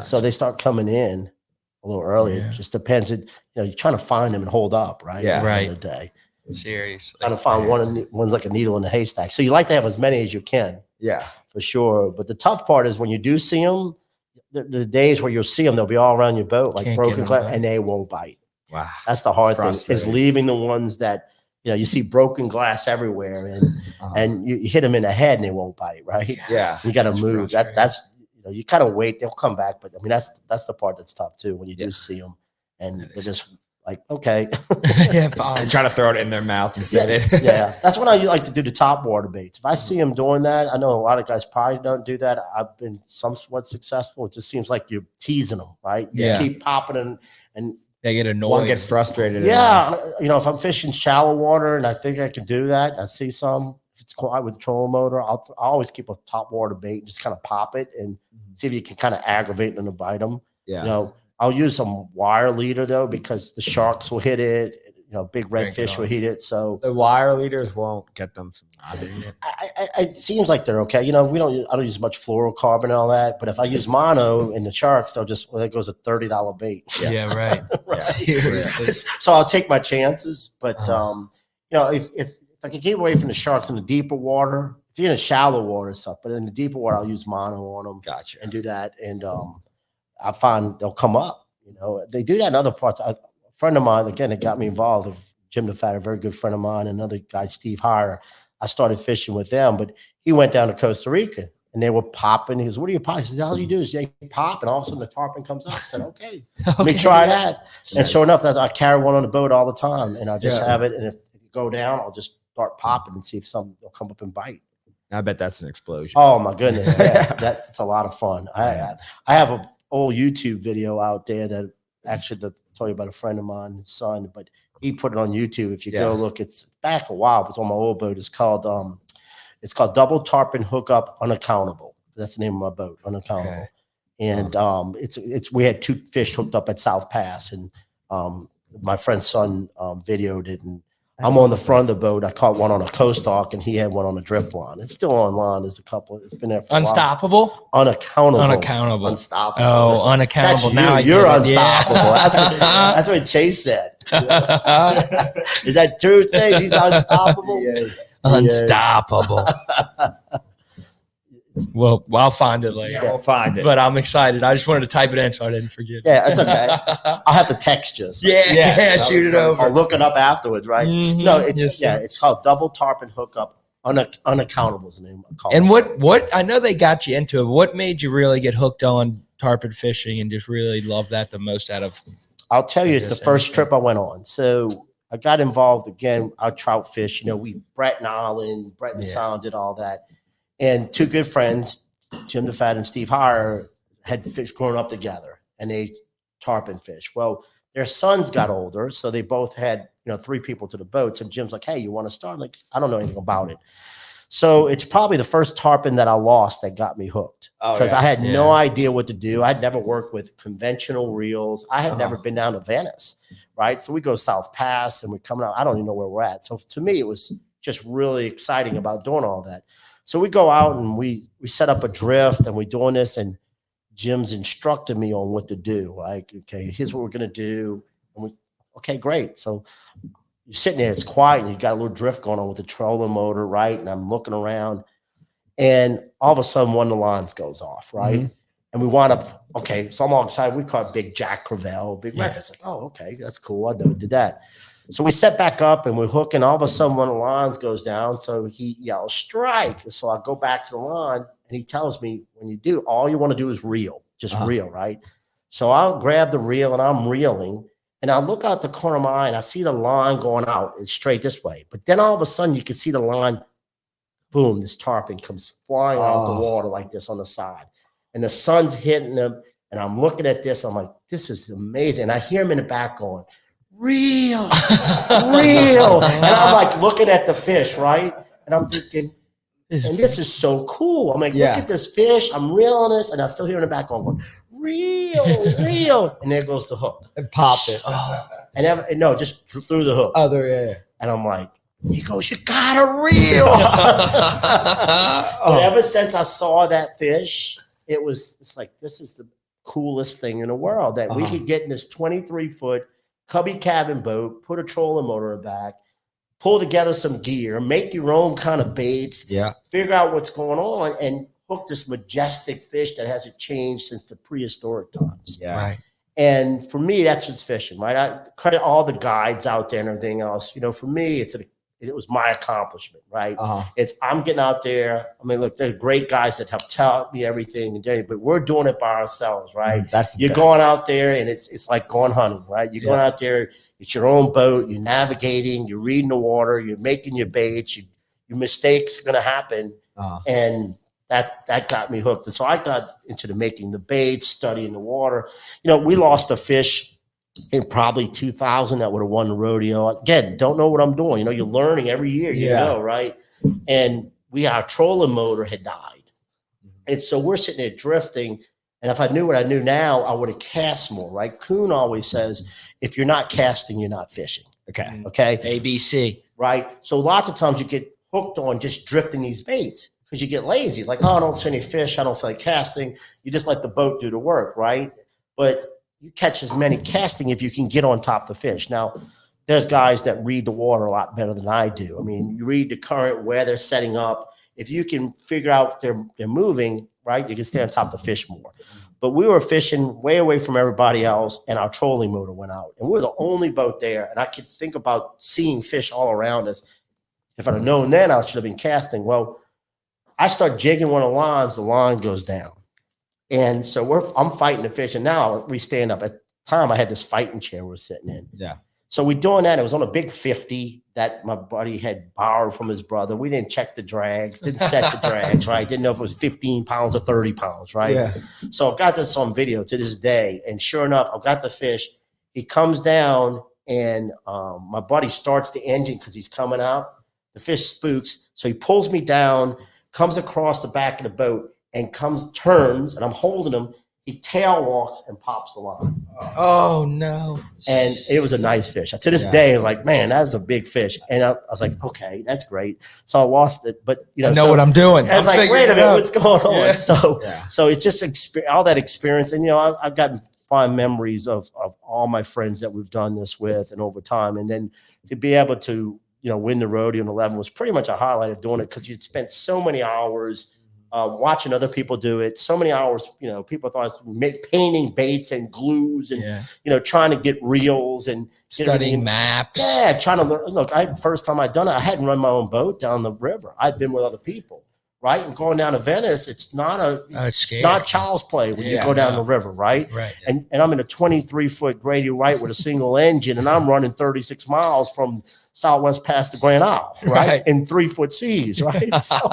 S3: so they start coming in a little earlier.
S1: Yeah.
S3: It just depends. You're trying to find them and hold up, right?
S2: Yeah.
S3: At the end
S1: Right.
S3: of the day.
S1: Seriously.
S3: Trying to find one's like a needle in a haystack. So you like to have as many as you can,
S2: Yeah.
S3: for sure. But the tough part is when you do see them, the days where you'll see them, they'll be all around your boat, like
S1: Can't
S3: broken
S1: get 'em
S3: glass,
S1: back.
S3: and they won't bite.
S2: Wow.
S3: That's the hard thing, is
S2: Frustrating.
S3: leaving the ones that, you see broken glass everywhere, and you hit them in the head and they won't bite, right?
S2: Yeah.
S3: You got to
S1: That's
S3: move. That's you kind of wait. They'll come back, but I mean that's the part that's tough too when you do see them and they're just like, okay,
S1: Yeah, fine.
S2: Trying to throw it in their mouth and set it.
S3: yeah. That's when I like to do the top water baits. If I see them doing that, I know a lot of guys probably don't do that. I've been somewhat successful. It just seems like you're teasing them, right? You
S1: Yeah.
S3: just keep popping and
S1: They get annoyed.
S2: One gets frustrated.
S3: yeah, if I'm fishing shallow water and I think I can do that, I see some. If it's quiet with the trolling motor, I'll always keep a top water bait and just kind of pop it and see if you can kind of aggravate them to bite them.
S2: Yeah.
S3: I'll use some wire leader though because the sharks will hit it. Big
S1: Crank it
S3: redfish will
S1: on.
S3: hit it. So
S2: The wire leaders won't get them from bothering it.
S3: it seems like they're okay. I don't use much fluorocarbon and all that, but if I use mono in the sharks, that goes a $30 bait.
S1: Yeah, right.
S2: Yeah.
S1: Seriously.
S3: So I'll take my chances. But if I can keep away from the sharks in the deeper water, if you're in a shallow water and stuff, but in the deeper water, I'll use mono on them
S2: Gotcha.
S3: and do that. And I find they'll come up. They do that in other parts. A friend of mine, again, that got me involved, Jim the Fat, a very good friend of mine, another guy, Steve Heyer. I started fishing with them, but he went down to Costa Rica and they were popping. He goes, "What do you pop?" He said, "All you do is you pop," and all of a sudden the tarpon comes up. I said, "Okay, let me try that." And sure enough, I carry one on the boat all the time, and I just have it. And if you go down, I'll just start popping and see if some will come up and bite.
S2: I bet that's an explosion.
S3: Oh my goodness, yeah, that's a lot of fun. I have an old YouTube video out there that actually told you about a friend of mine, his son, but he put it on YouTube. If you go look, it's back a while, but it's on my old boat. It's called Double Tarpon Hookup Unaccountable. That's the name of my boat, Unaccountable.
S1: Okay.
S3: And we had 2 fish hooked up at South Pass, and my friend's son videoed it, and I'm on the front of the boat. I caught one on a coast hawk, and he had one on a drift line. It's still on line. There's a couple. It's been there for
S1: Unstoppable?
S3: a while. Unaccountable.
S1: Unaccountable.
S3: Unstoppable.
S1: Oh, unaccountable.
S3: That's
S1: now
S3: you're
S1: I
S3: unstoppable.
S1: Yeah.
S3: That's what Chase said. Is that true, Chase? He's unstoppable?
S2: He is.
S1: Unstoppable. Well, I'll find it later.
S2: Yeah, we'll find it.
S1: But I'm excited. I just wanted to type it in so I didn't forget.
S3: Yeah, that's okay. I'll have to text you. So.
S1: Yeah, shoot it over.
S3: I'll look it up afterwards, right?
S1: Mhm.
S3: No, it's
S1: Yes,
S3: it's called double tarpon hookup. Unaccountable is the name.
S1: And what I know they got you into it. What made you really get hooked on tarpon fishing and just really love that the most out of?
S3: I'll tell you, it's the first trip I went on. So I got involved again. I trout fish. Brett and Island, Brett and Sound did all that. And 2 good friends, Jim the Fat and Steve Heyer, had fish growing up together, and they tarpon fish. Well, their sons got older, so they both had 3 people to the boat. So Jim's like, "Hey, you want to start?" I'm like, I don't know anything about it. So it's probably the first tarpon that I lost that got me hooked, because I had no idea what to do. I'd never worked with conventional reels. I had never been down to Venice, right? So we go South Pass, and we're coming out. I don't even know where we're at. So to me, it was just really exciting about doing all that. So we go out and we set up a drift, and we're doing this, and Jim's instructed me on what to do. Like, okay, here's what we're going to do. And okay, great. So you're sitting there, it's quiet, and you got a little drift going on with the trolling motor, right? And I'm looking around, and all of a sudden one of the lines goes off, right? Mm-hmm. And we wind up, okay, so I'm all excited. We caught big Jack Crevalle, big reference. Like, oh, okay, that's cool. I never did that. So we set back up, and we're hooking. All of a sudden, one of the lines goes down. So he yells, "Strike." So I go back to the line, and he tells me, when you do, all you want to do is reel, just reel, right? So I'll grab the reel, and I'm reeling, and I look out the corner of my eye, and I see the line going out. It's straight this way. But then all of a sudden, you can see the line, boom, this tarpon comes flying out of the water like this on the side. And the sun's hitting him, and I'm looking at this. I'm like, this is amazing. And I hear him in the back going, "Real, real." And I'm like looking at the fish, right? And I'm thinking, and this is so cool. I'm like, look at this fish. I'm reeling this. And I still hear in the back going, "Real, real." And there goes the hook.
S2: And popped it.
S3: And no, just through the hook. And I'm like, he goes, "You got a reel." But ever since I saw that fish, it's like, this is the coolest thing in the world, that we could get in this 23-foot cubby cabin boat, put a trolling motor in the back, pull together some gear, make your own kind of baits, figure out what's going on, and hook this majestic fish that hasn't changed since the prehistoric times.
S1: Right.
S3: And for me, that's what's fishing, right? I credit all the guides out there and everything else. For me, it was my accomplishment, right? I'm getting out there. I mean, look, there are great guys that have taught me everything, but we're doing it by ourselves, right? You're going out there, and it's like going hunting, right? You're going out there, it's your own boat, you're navigating, you're reading the water, you're making your baits, your mistakes are going to happen. And that got me hooked. And so I got into making the baits, studying the water. We lost a fish in probably 2000 that would have won the rodeo. Again, don't know what I'm doing. You're learning every year, right? And our trolling motor had died. And so we're sitting there drifting. And if I knew what I knew now, I would have cast more, right? Kuhn always says, if you're not casting, you're not fishing. Okay.
S1: ABC.
S3: Right. So lots of times you get hooked on just drifting these baits because you get lazy. Like, oh, I don't see any fish. I don't feel like casting. You just let the boat do the work, right? But you catch as many casting if you can get on top of the fish. Now, there's guys that read the water a lot better than I do. I mean, you read the current, where they're setting up. If you can figure out they're moving, right, you can stay on top of the fish more. But we were fishing way away from everybody else, and our trolling motor went out. And we're the only boat there. And I could think about seeing fish all around us. If I'd have known then, I should have been casting. Well, I start jigging one of the lines, the line goes down. And so I'm fighting the fish, and now we stand up. At the time, I had this fighting chair we're sitting in.
S2: Yeah.
S3: So we're doing that. It was on a big 50 that my buddy had borrowed from his brother. We didn't check the drags, didn't set the drags, right? Didn't know if it was 15 pounds or 30 pounds, right? Yeah. So I've got this on video to this day, and sure enough, I've got the fish. He comes down, and my buddy starts the engine because he's coming out. The fish spooks, so he pulls me down, comes across the back of the boat, and turns, and I'm holding him. he tail walks and pops the line.
S1: Oh no!
S3: And it was a nice fish. To this day, like, man, that's a big fish. And I was like, okay, that's great. So I lost it, but
S1: I know what I'm doing.
S3: I was like, wait a minute, what's going on?
S1: Yeah.
S3: So it's just all that experience. And I've got fond memories of all my friends that we've done this with, and over time, and then to be able to win the rodeo in 11 was pretty much a highlight of doing it, because you'd spent so many hours. Watching other people do it, so many hours, people thought I was painting baits and glues and, trying to get reels and
S1: studying maps.
S3: Yeah, trying to learn. Look, first time I'd done it, I hadn't run my own boat down the river. I'd been with other people, right? And going down to Venice, it's not not child's play when you go down the river, right?
S1: Right.
S3: And I'm in a 23-foot Grady Wright with a single engine, and I'm running 36 miles from Southwest past the Grand Isle, right? In 3-foot seas, right? So,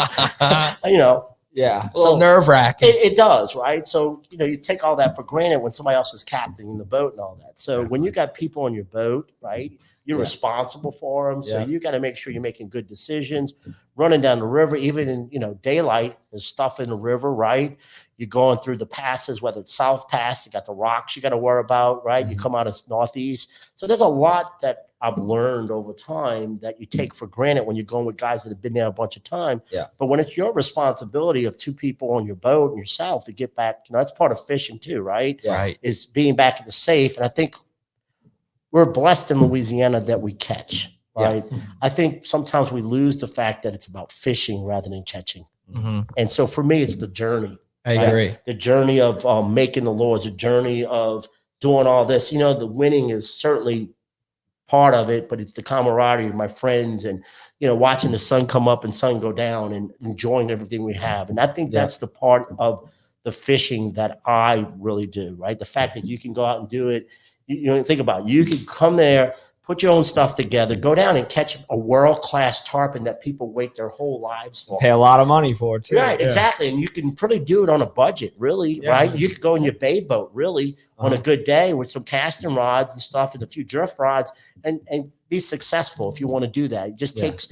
S2: Yeah.
S1: Well, nerve-wracking.
S3: It does, right? So, you take all that for granted when somebody else is captaining the boat and all that. So when you got people on your boat, right, you're responsible for them. So you got to make sure you're making good decisions. Running down the river, even in, daylight, there's stuff in the river, right? You're going through the passes, whether it's South Pass, you got the rocks you got to worry about, right? You come out of Northeast. So there's a lot that I've learned over time that you take for granted when you're going with guys that have been there a bunch of time.
S2: Yeah.
S3: But when it's your responsibility of 2 people on your boat and yourself to get back, that's part of fishing too, right?
S1: Right.
S3: Is being back at the safe. And I think we're blessed in Louisiana that we catch, right?
S2: Yeah.
S3: I think sometimes we lose the fact that it's about fishing rather than catching.
S1: Mm-hmm.
S3: And so for me, it's the journey.
S1: I agree.
S3: The journey of making the lures, the journey of doing all this. The winning is certainly part of it, but it's the camaraderie of my friends and, watching the sun come up and sun go down and enjoying everything we have. And I think that's the part of the fishing that I really do, right? The fact that you can go out and do it. Think about it. You can come there, put your own stuff together, go down and catch a world-class tarpon that people wait their whole lives for.
S2: Pay a lot of money for it too.
S3: Right, exactly. And you can pretty do it on a budget, really, right? You could go in your bay boat, really, on a good day with some casting rods and stuff and a few drift rods and be successful if you want to do that. It just takes,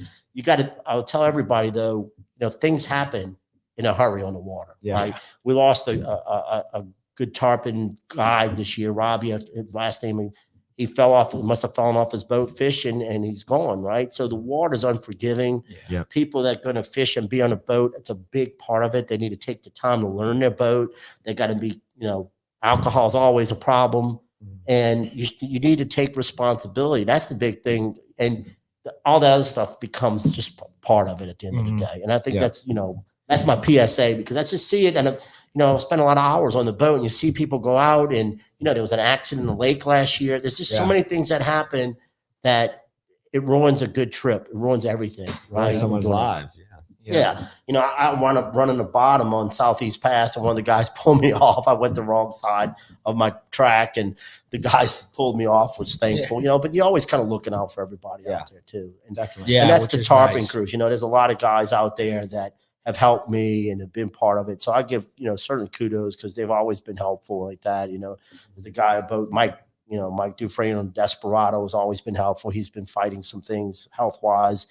S3: I'll tell everybody, though, things happen in a hurry on the water, right? We lost a good tarpon guy this year, Robbie, his last name, he fell off, must have fallen off his boat fishing, and he's gone, right? So the water's unforgiving.
S2: Yeah.
S3: People that are going to fish and be on a boat, it's a big part of it. They need to take the time to learn their boat. They got to be, alcohol is always a problem, and you need to take responsibility. That's the big thing, and all that other stuff becomes just part of it at the end of the day. And I think that's my PSA, because I just see it, and I spend a lot of hours on the boat, and you see people go out, and there was an accident in the lake last year. There's just so many things that happen that it ruins a good trip. It ruins everything, right?
S2: Someone's lives.
S3: Yeah. I wound up running the bottom on Southeast Pass, and one of the guys pulled me off. I went the wrong side of my track, and the guys pulled me off, which thankful, but you're always kind of looking out for everybody out there too. And
S2: definitely.
S3: And that's the tarpon cruise. There's a lot of guys out there that have helped me and have been part of it. So I give, certainly kudos, because they've always been helpful like that. There's a guy about Mike Dufresne on Desperado has always been helpful. He's been fighting some things health-wise.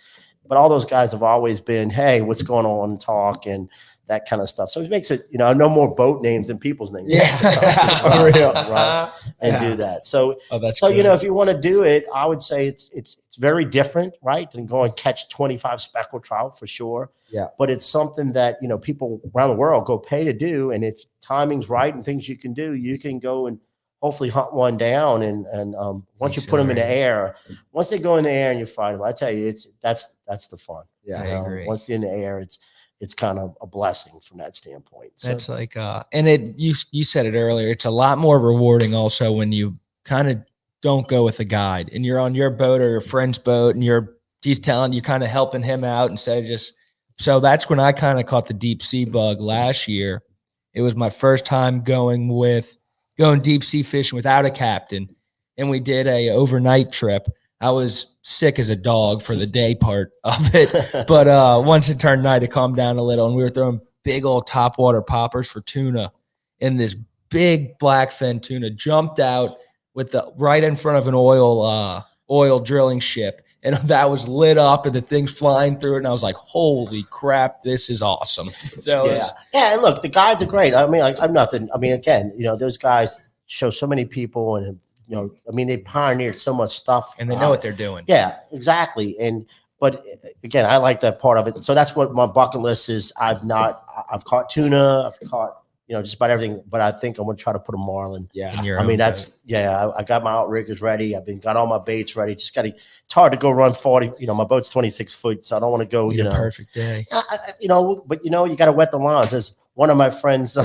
S3: But all those guys have always been, hey, what's going on, and talk and that kind of stuff. So it makes it, I know more boat names than people's names.
S2: Yeah.
S3: Real, right? And do that. So, if you want to do it, I would say it's very different, right? Than go and catch 25 speckled trout for sure.
S2: Yeah.
S3: But it's something that, people around the world go pay to do. And if timing's right and things you can do, you can go and hopefully hunt one down. And once you put them in the air, once they go in the air and you fight them, I tell you, that's the fun.
S2: Yeah,
S1: I agree.
S3: Once they're in the air, it's kind of a blessing from that standpoint. So,
S1: that's like, and you said it earlier, it's a lot more rewarding also when you kind of don't go with a guide and you're on your boat or your friend's boat, and he's telling you, kind of helping him out instead of just. So that's when I kind of caught the deep sea bug last year. It was my first time going deep sea fishing without a captain, and we did a overnight trip. I was sick as a dog for the day part of it, but once it turned night, it calmed down a little, and we were throwing big old topwater poppers for tuna, and this big blackfin tuna jumped out with right in front of an oil oil drilling ship, and that was lit up and the things flying through it. And I was like, holy crap, this is awesome. So
S3: and look, the guys are great. I mean, I'm nothing. I mean, again, those guys show so many people, and I mean, they pioneered so much stuff,
S1: and they know what they're doing.
S3: Yeah, exactly. But again, I like that part of it. So that's what my bucket list is. I've caught tuna, I've caught just about everything, but I think I'm gonna try to put a marlin.
S2: Yeah,
S3: I mean, I got my outriggers ready. Got all my baits ready. Just it's hard to go run 40. My boat's 26 foot, so I don't want to go.
S1: Perfect day.
S3: But you got to wet the lawns. As one of my friends'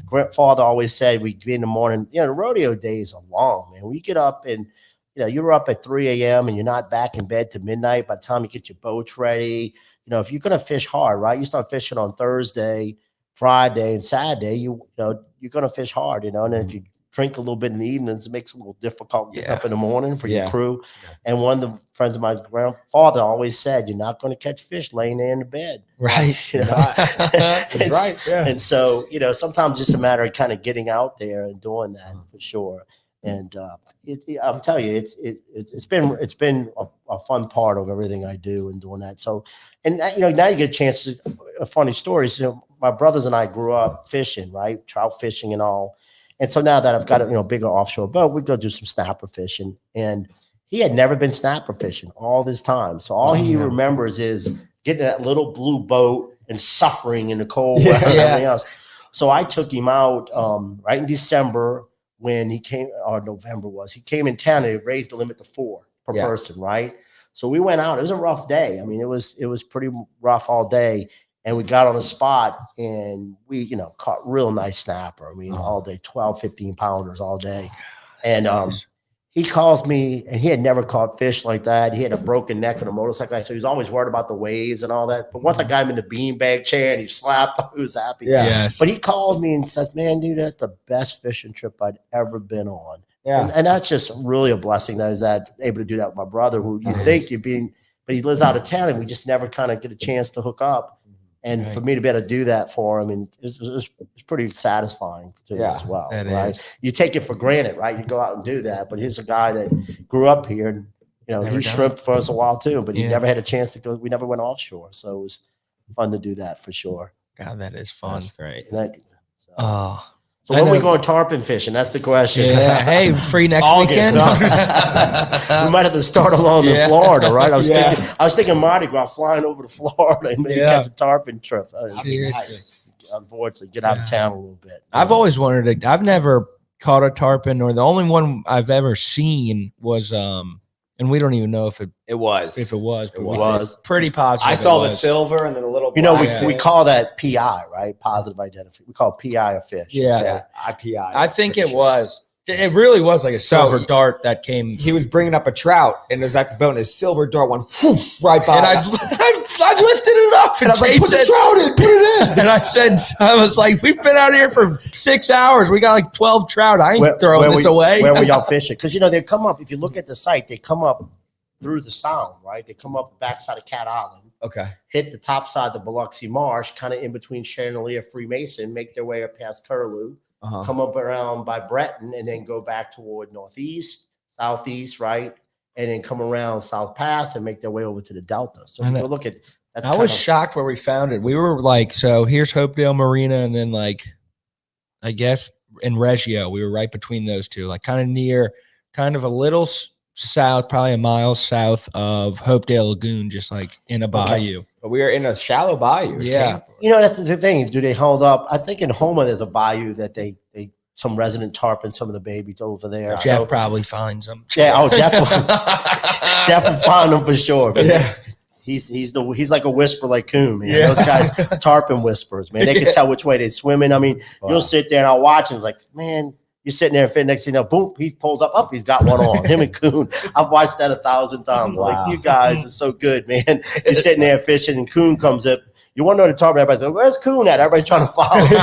S3: grandfather always said, we be in the morning. The rodeo days are long, man. We get up and you're up at 3 a.m. and you're not back in bed to midnight. By the time you get your boats ready, if you're gonna fish hard, right? You start fishing on Thursday, Friday, and Saturday. You're gonna fish hard, and then if you drink a little bit in the evenings, it makes it a little difficult getting up in the morning for your crew. And one of the friends of my grandfather always said, "You're not going to catch fish laying there in the bed."
S1: Right.
S2: That's right. Yeah.
S3: And so, sometimes just a matter of kind of getting out there and doing that for sure. And I'm telling you, it's been a fun part of everything I do and doing that. So, and now you get a chance to funny stories. My brothers and I grew up fishing, right? Trout fishing and all. And so now that I've got a bigger offshore boat, we go do some snapper fishing. And he had never been snapper fishing all this time. So all he remembers is getting that little blue boat and suffering in the cold weather and everything else. So I took him out right in December when he came, or November he came in town and they raised the limit to 4 per person, right? So we went out. It was a rough day. I mean, it was pretty rough all day. And we got on a spot and we, caught real nice snapper. I mean, all day, 12, 15 pounders all day. And he calls me, and he had never caught fish like that. He had a broken neck on a motorcycle. So he was always worried about the waves and all that. But once I got him in the beanbag chair and he slapped, he was happy.
S2: Yeah.
S1: Yes.
S3: But he called me and says, "Man, dude, that's the best fishing trip I'd ever been on."
S2: Yeah.
S3: And that's just really a blessing that is able to do that with my brother, who you think but he lives out of town, and we just never kind of get a chance to hook up. And for me to be able to do that for him, and it's pretty satisfying too as well, right? You take it for granted, right? You go out and do that, but he's a guy that grew up here, and he shrimped for us a while too, but he never had a chance to go. We never went offshore, so it was fun to do that for sure.
S1: God, that is fun.
S2: That's great.
S3: So when we going tarpon fishing? That's the question.
S1: Yeah. Hey, free next weekend.
S3: We might have to start along in Florida, right? I was thinking Mardi Gras, flying over to Florida and maybe catch a tarpon trip.
S1: Seriously.
S3: Unfortunately, get out of town a little bit.
S1: I've always wanted to. I've never caught a tarpon, or the only one I've ever seen was and we don't even know if it was, but it was pretty positive.
S2: I saw the silver and then the little.
S3: We call that PI, right? Positive identification. We call PI a fish.
S1: Yeah,
S2: IPI.
S1: I think it was. It really was like a silver dart that came.
S2: He was bringing up a trout, and it was at the boat, and his silver dart went whoosh, right by.
S1: And I lifted it up,
S2: and I was like, "Put the trout in, put it in."
S1: And I was like, "We've been out here for 6 hours. We got like 12 trout. I ain't throwing this away."
S3: Where were y'all fishing? Because they come up. If you look at the site, they come up through the sound, right? They come up the backside of Cat Island.
S2: Okay.
S3: Hit the top side of the Biloxi Marsh, kind of in between Chandelier, Freemason, make their way up past Curlew. Come up around by Breton, and then go back toward northeast, southeast, right? And then come around South Pass and make their way over to the Delta. So if you look at that's
S1: I was shocked where we found it. We were like, so here's Hopedale Marina, and then like, I guess in Reggio, we were right between those two, like kind of near, kind of a little south, probably a mile south of Hopedale Lagoon, just like in a bayou.
S2: But we were in a shallow bayou.
S1: Yeah.
S3: That's the thing. Do they hold up? I think in Houma there's a bayou that they some resident tarpon, some of the babies over there.
S1: Jeff probably finds them.
S3: Yeah. Oh, Jeff will find them for sure. But he's like a whisper like Coon, man. Yeah. Those guys, tarpon whispers, man. They can tell which way they're swimming. I mean, you'll sit there and I'll watch him. It's like, man, you're sitting there and next thing you know, boom, he pulls up, he's got one on. Him and Coon. I've watched that 1,000 times. Wow. Like, you guys are so good, man. You're sitting there fishing and Coon comes up. You want to know the tarpon, everybody's like, "Where's Coon at?" Everybody's trying to follow him.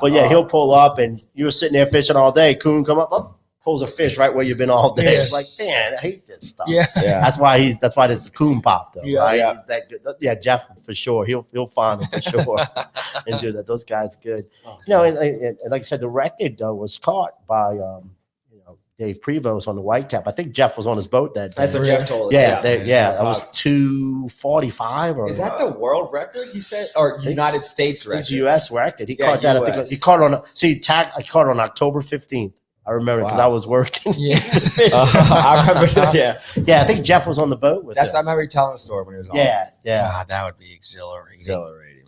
S3: But yeah, he'll pull up and you're sitting there fishing all day. Coon come up, pulls a fish right where you've been all day. It's like, man, I hate this stuff.
S1: Yeah.
S3: That's why there's the Coon pop though, right?
S2: Yeah.
S3: He's that good. Yeah, Jeff for sure. He'll find him for sure and do that. Those guys good. And like I said, the record was caught by Dave Prevost on the whitecap. I think Jeff was on his boat that day.
S2: That's what Jeff told us.
S3: Yeah, that was 2:45. Or
S2: is that the world record? He said, or United States record?
S3: It's U.S. record. He caught that. I think he caught on. I caught on October 15th. I remember because I was working.
S1: Yeah,
S2: I remember. Yeah.
S3: I think Jeff was on the boat with him.
S2: I remember you telling the story when he was on.
S3: Yeah.
S1: God, that would be exhilarating.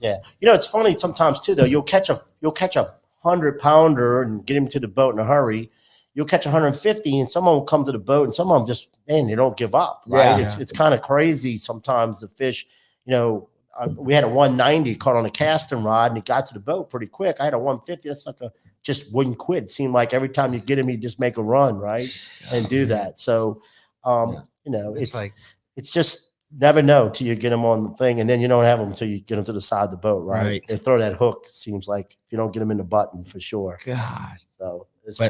S3: Yeah, it's funny sometimes too. Though you'll catch a 100-pounder and get him to the boat in a hurry. You'll catch 150, and someone will come to the boat, and some of them just they don't give up. Right?
S2: Yeah.
S3: It's kind of crazy sometimes. The fish, we had a 190 caught on a casting rod, and he got to the boat pretty quick. I had a 150. That's like just wouldn't quit. It seemed like every time you get him, he just make a run, right, and do that. So, it's just never know till you get them on the thing, and then you don't have them until you get them to the side of the boat, right? They throw that hook. It seems like if you don't get them in the button for sure.
S1: God.
S3: So it's.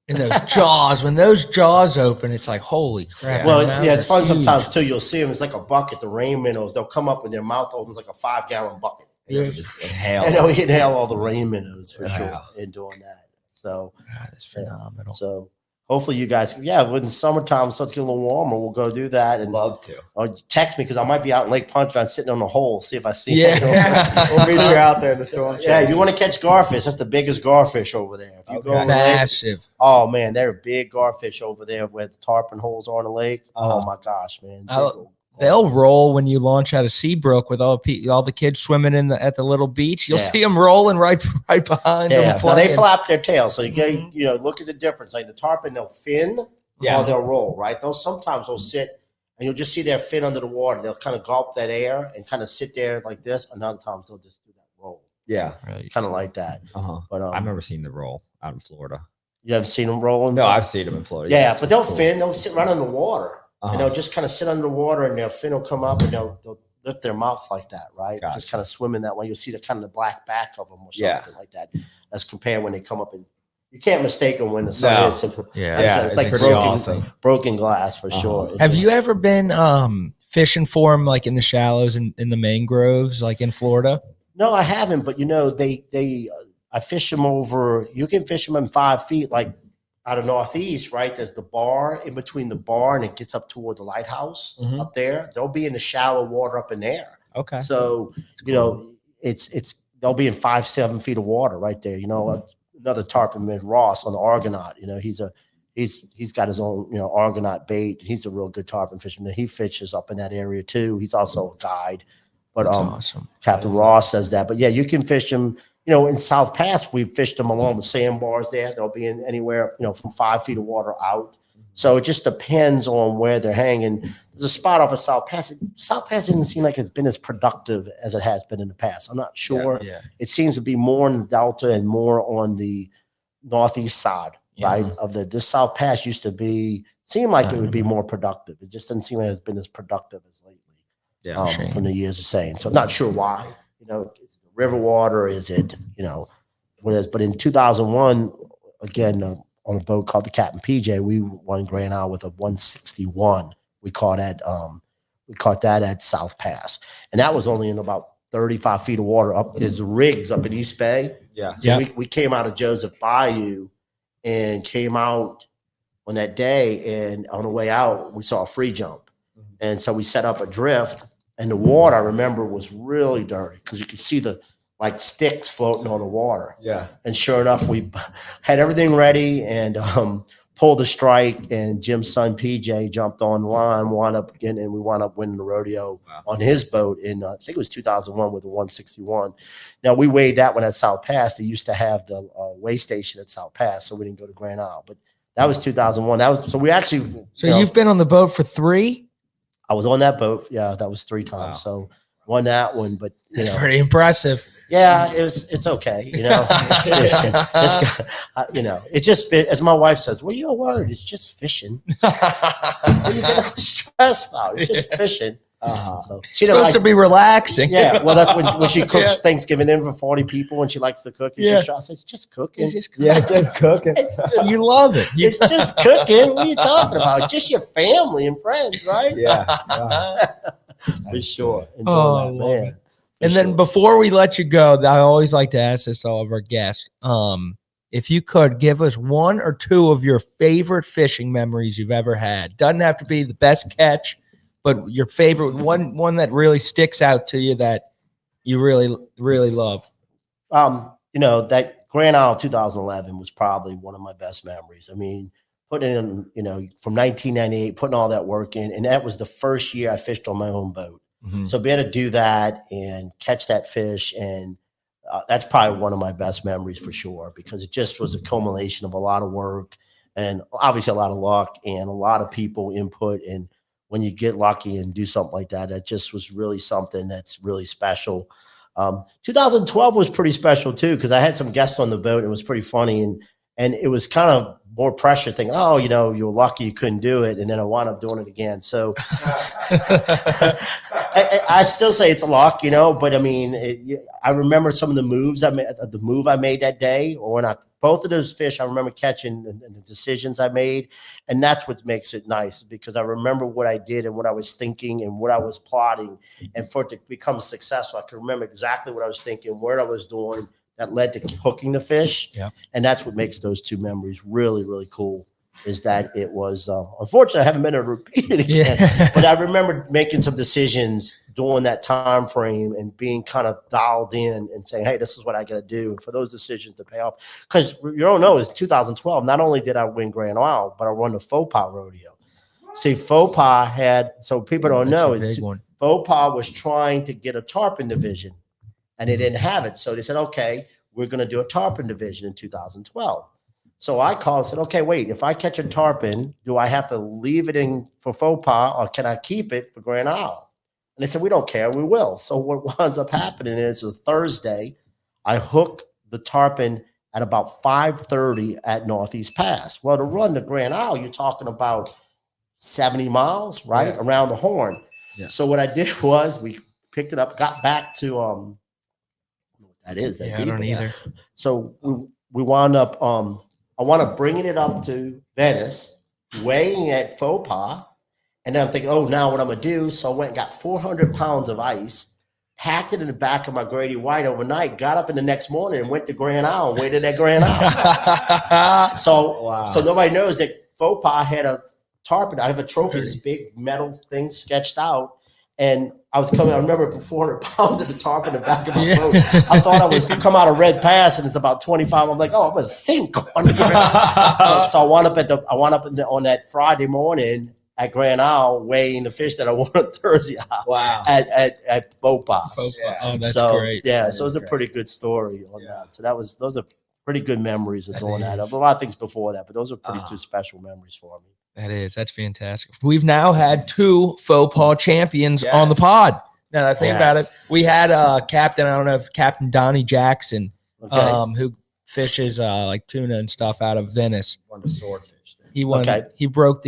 S1: And those jaws, when those jaws open, it's like, holy crap.
S3: Well, it's fun sometimes too. You'll see them. It's like a bucket. The rain minnows, they'll come up with their mouth opens like a 5-gallon bucket.
S2: Just inhale.
S3: And they'll inhale all the rain minnows for sure in doing that. So
S1: that's phenomenal.
S3: So hopefully you guys, when summertime starts getting a little warmer, we'll go do that. And
S2: love to.
S3: Or text me because I might be out in Lake Punchline sitting on the hole, see if I see
S2: we'll meet you out there in the storm.
S3: Yeah, you want to catch garfish. That's the biggest garfish over there. If you go over
S1: massive.
S3: Lake, oh man, they're big garfish over there where the tarpon holes are on the lake. Oh my gosh, man.
S1: They'll roll when you launch out of Seabrook with all the kids swimming at the little beach. You'll see them rolling right behind them.
S3: Now they flap their tails, so you get look at the difference. Like the tarpon, they'll fin or they'll roll. Right? Sometimes they'll sit and you'll just see their fin under the water. They'll kind of gulp that air and kind of sit there like this. And other times they'll just do that roll.
S2: Yeah,
S3: kind of like that.
S2: But I've never seen the roll out in Florida.
S3: You haven't seen them rolling?
S2: No, I've seen them in Florida.
S3: Yeah, but they'll fin. They'll sit right under the water. And they'll just kind of sit under the water, and their fin will come up, and they'll lift their mouth like that, right? Gotcha. Just kind of swimming that way. You'll see the kind of the black back of them or something like that. As compared when they come up, and you can't mistake them when the sun hits. It's like broken glass for sure.
S1: Have you ever been fishing for them like in the shallows in the mangroves, like in Florida?
S3: No, I haven't. But I fish them over. You can fish them in 5 feet, like. Out of Northeast, right? There's the bar in between the bar and it gets up toward the lighthouse up there. They'll be in the shallow water up in there. Okay. So, they'll be in 5-7 feet of water right there. Another tarpon man, Ross on the Argonaut. He's got his own, Argonaut bait. He's a real good tarpon fisherman. He fishes up in that area too. He's also a guide. But awesome. Captain Ross says that. But yeah, you can fish them. In South Pass, we fished them along the sandbars there. They'll be in anywhere, from 5 feet of water out. So it just depends on where they're hanging. There's a spot off of South Pass. South Pass doesn't seem like it's been as productive as it has been in the past. I'm not sure. It seems to be more in the Delta and more on the Northeast side, right? This South Pass used to seem like it would be more productive. It just doesn't seem like it's been as productive as lately from the years of saying. So I'm not sure why. River water, is it, what is, but in 2001, again, on a boat called the Captain PJ, we won Grand Isle with a 161. We caught that at South Pass. And that was only in about 35 feet of water up. There's rigs up in East Bay. Yeah. So we came out of Joseph Bayou and came out on that day. And on the way out, we saw a free jump. And so we set up a drift. And the water, I remember, was really dirty because you could see the sticks floating on the water. Yeah. And sure enough, we had everything ready and pulled the strike. And Jim's son PJ jumped on the line, wound up winning the rodeo on his boat in I think it was 2001 with a 161. Now we weighed that one at South Pass. They used to have the weigh station at South Pass, so we didn't go to Grand Isle. But that was 2001. So we actually. So
S1: you've been on the boat for 3.
S3: I was on that boat. Yeah, that was 3 times. Wow. So won that one, but
S1: it's pretty impressive.
S3: Yeah, it's okay. It's fishing. It's just as my wife says. Well, your word, it's just fishing. What you get stressed about? It's just fishing. So
S1: she's supposed to be relaxing.
S3: Yeah, well, that's when she cooks Thanksgiving in for 40 people and she likes to cook. And I said, it's just cooking.
S2: Just cooking.
S1: You love it.
S3: It's just cooking. What are you talking about? Just your family and friends, right?
S2: Yeah.
S3: For sure. Enjoy that, man.
S1: And then before we let you go, I always like to ask this to all of our guests. if you could give us one or two of your favorite fishing memories you've ever had. Doesn't have to be the best catch, but your favorite one that really sticks out to you that you really, really love.
S3: That Grand Isle 2011 was probably one of my best memories. I mean, putting in, from 1998, putting all that work in, and that was the first year I fished on my own boat.
S1: Mm-hmm.
S3: So being able to do that and catch that fish, and that's probably one of my best memories for sure, because it just was a culmination of a lot of work and obviously a lot of luck and a lot of people input. And when you get lucky and do something like that, that just was really something that's really special. 2012 was pretty special too, because I had some guests on the boat and it was pretty funny, and it was kind of more pressure thinking, oh, you were lucky you couldn't do it, and then I wound up doing it again. So I still say it's a luck, but I mean, I remember some of the moves I made, the move I made that day, or when both of those fish I remember catching, and the decisions I made, and that's what makes it nice, because I remember what I did and what I was thinking and what I was plotting, and for it to become successful, I can remember exactly what I was thinking, what I was doing, that led to hooking the fish.
S1: Yeah.
S3: And that's what makes those two memories really, really cool, is that it was, unfortunately, I haven't been able to repeat it again, but I remember making some decisions during that time frame and being kind of dialed in and saying, hey, this is what I got to do. And for those decisions to pay off, because you don't know, it's 2012. Not only did I win Grand Isle, but I won the Faux Pas rodeo. See, Faux Pas had, so people don't know, Faux Pas was trying to get a tarpon division, and they didn't have it. So they said, okay, we're going to do a tarpon division in 2012. So I called and said, okay, wait, if I catch a tarpon, do I have to leave it in for Faux Pas, or can I keep it for Grand Isle? And they said, we don't care, we will. So what winds up happening is a Thursday, I hook the tarpon at about 5:30 at Northeast Pass. Well, to run the Grand Isle, you're talking about 70 miles, right? Yeah. Around the Horn. Yeah. So what I did was we picked it up, got back to, that is that
S1: I don't either.
S3: So we wound up I wound up bringing it up to Venice, weighing at Faux Pas, and then I'm thinking, oh, now what I'm gonna do? So I went and got 400 pounds of ice, packed it in the back of my Grady White overnight, got up in the next morning and went to Grand Isle and waited at Grand Isle. So nobody knows that Faux Pas had a tarpon. I have a trophy, this big metal thing sketched out. And I was coming, I remember, for 400 pounds of the tarpon in the back of my boat. I thought I come out of Red Pass and it's about 25. I'm like, oh, I'm going to sink on here. So I wound up on that Friday morning at Grand Isle weighing the fish that I won on Thursday.
S2: Wow.
S3: At Faux Pas.
S1: Yeah. Oh, that's great.
S3: Yeah, so it was a pretty good story on that. So those are pretty good memories of doing that. A lot of things before that, but those are pretty two special memories for me.
S1: That's fantastic. We've now had two Faux Pas champions on the pod. Now that I think about it, we had Captain, I don't know if Captain Donnie Jackson, who fishes like tuna and stuff out of Venice.
S2: Won the swordfish thing.
S1: He won. Okay. He broke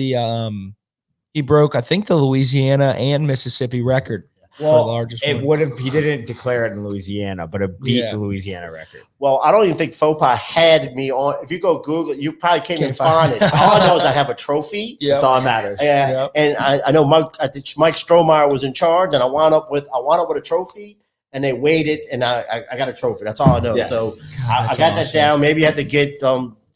S1: I think the Louisiana and Mississippi record. For the largest
S2: it
S1: one.
S2: would have. He didn't declare it in Louisiana, but it beat the Louisiana record.
S3: Well, I don't even think Faux Pas had me on. If you go Google, you probably can't even find it. All I know is I have a trophy.
S2: Yeah, that's all that matters.
S3: And I know Mike Strohmeyer was in charge, and I wound up with a trophy. And they weighed it, and I got a trophy. That's all I know. Yes. So I got that down. Maybe I had to get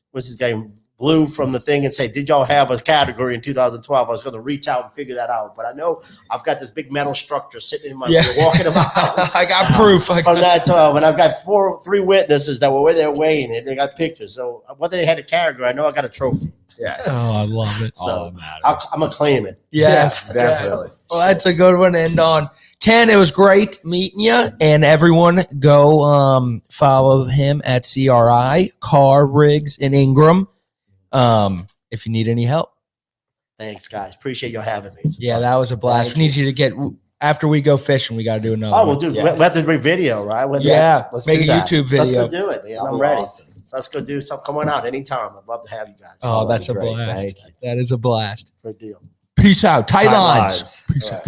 S3: what's his name? Blue from the thing and say, did y'all have a category in 2012? I was going to reach out and figure that out. But I know I've got this big metal structure sitting in my walking in my house.
S1: I got proof. From
S3: that 12. And I've got 3 witnesses that were there weighing it. They got pictures. So whether they had a category, I know I got a trophy.
S2: Yes.
S1: Oh, I love it.
S3: So I'm going to claim it.
S1: Yes,
S2: definitely.
S1: Well, that's a good one to end on. Ken, it was great meeting you, and everyone go follow him at CRI, Car Rigs in Ingram. If you need any help.
S3: Thanks, guys. Appreciate you having me.
S1: Yeah, that was a blast. We need you to get, after we go fishing, we got to do another
S3: we'll do. Yes. We have to do a video, right?
S1: Let's make a YouTube video.
S3: Let's go do it, man. I'm ready. Awesome. So let's go do something. Come on out anytime. I'd love to have you guys.
S1: Oh, that's a blast. That is a blast.
S3: Good deal.
S1: Peace out. Tight lines. Peace out.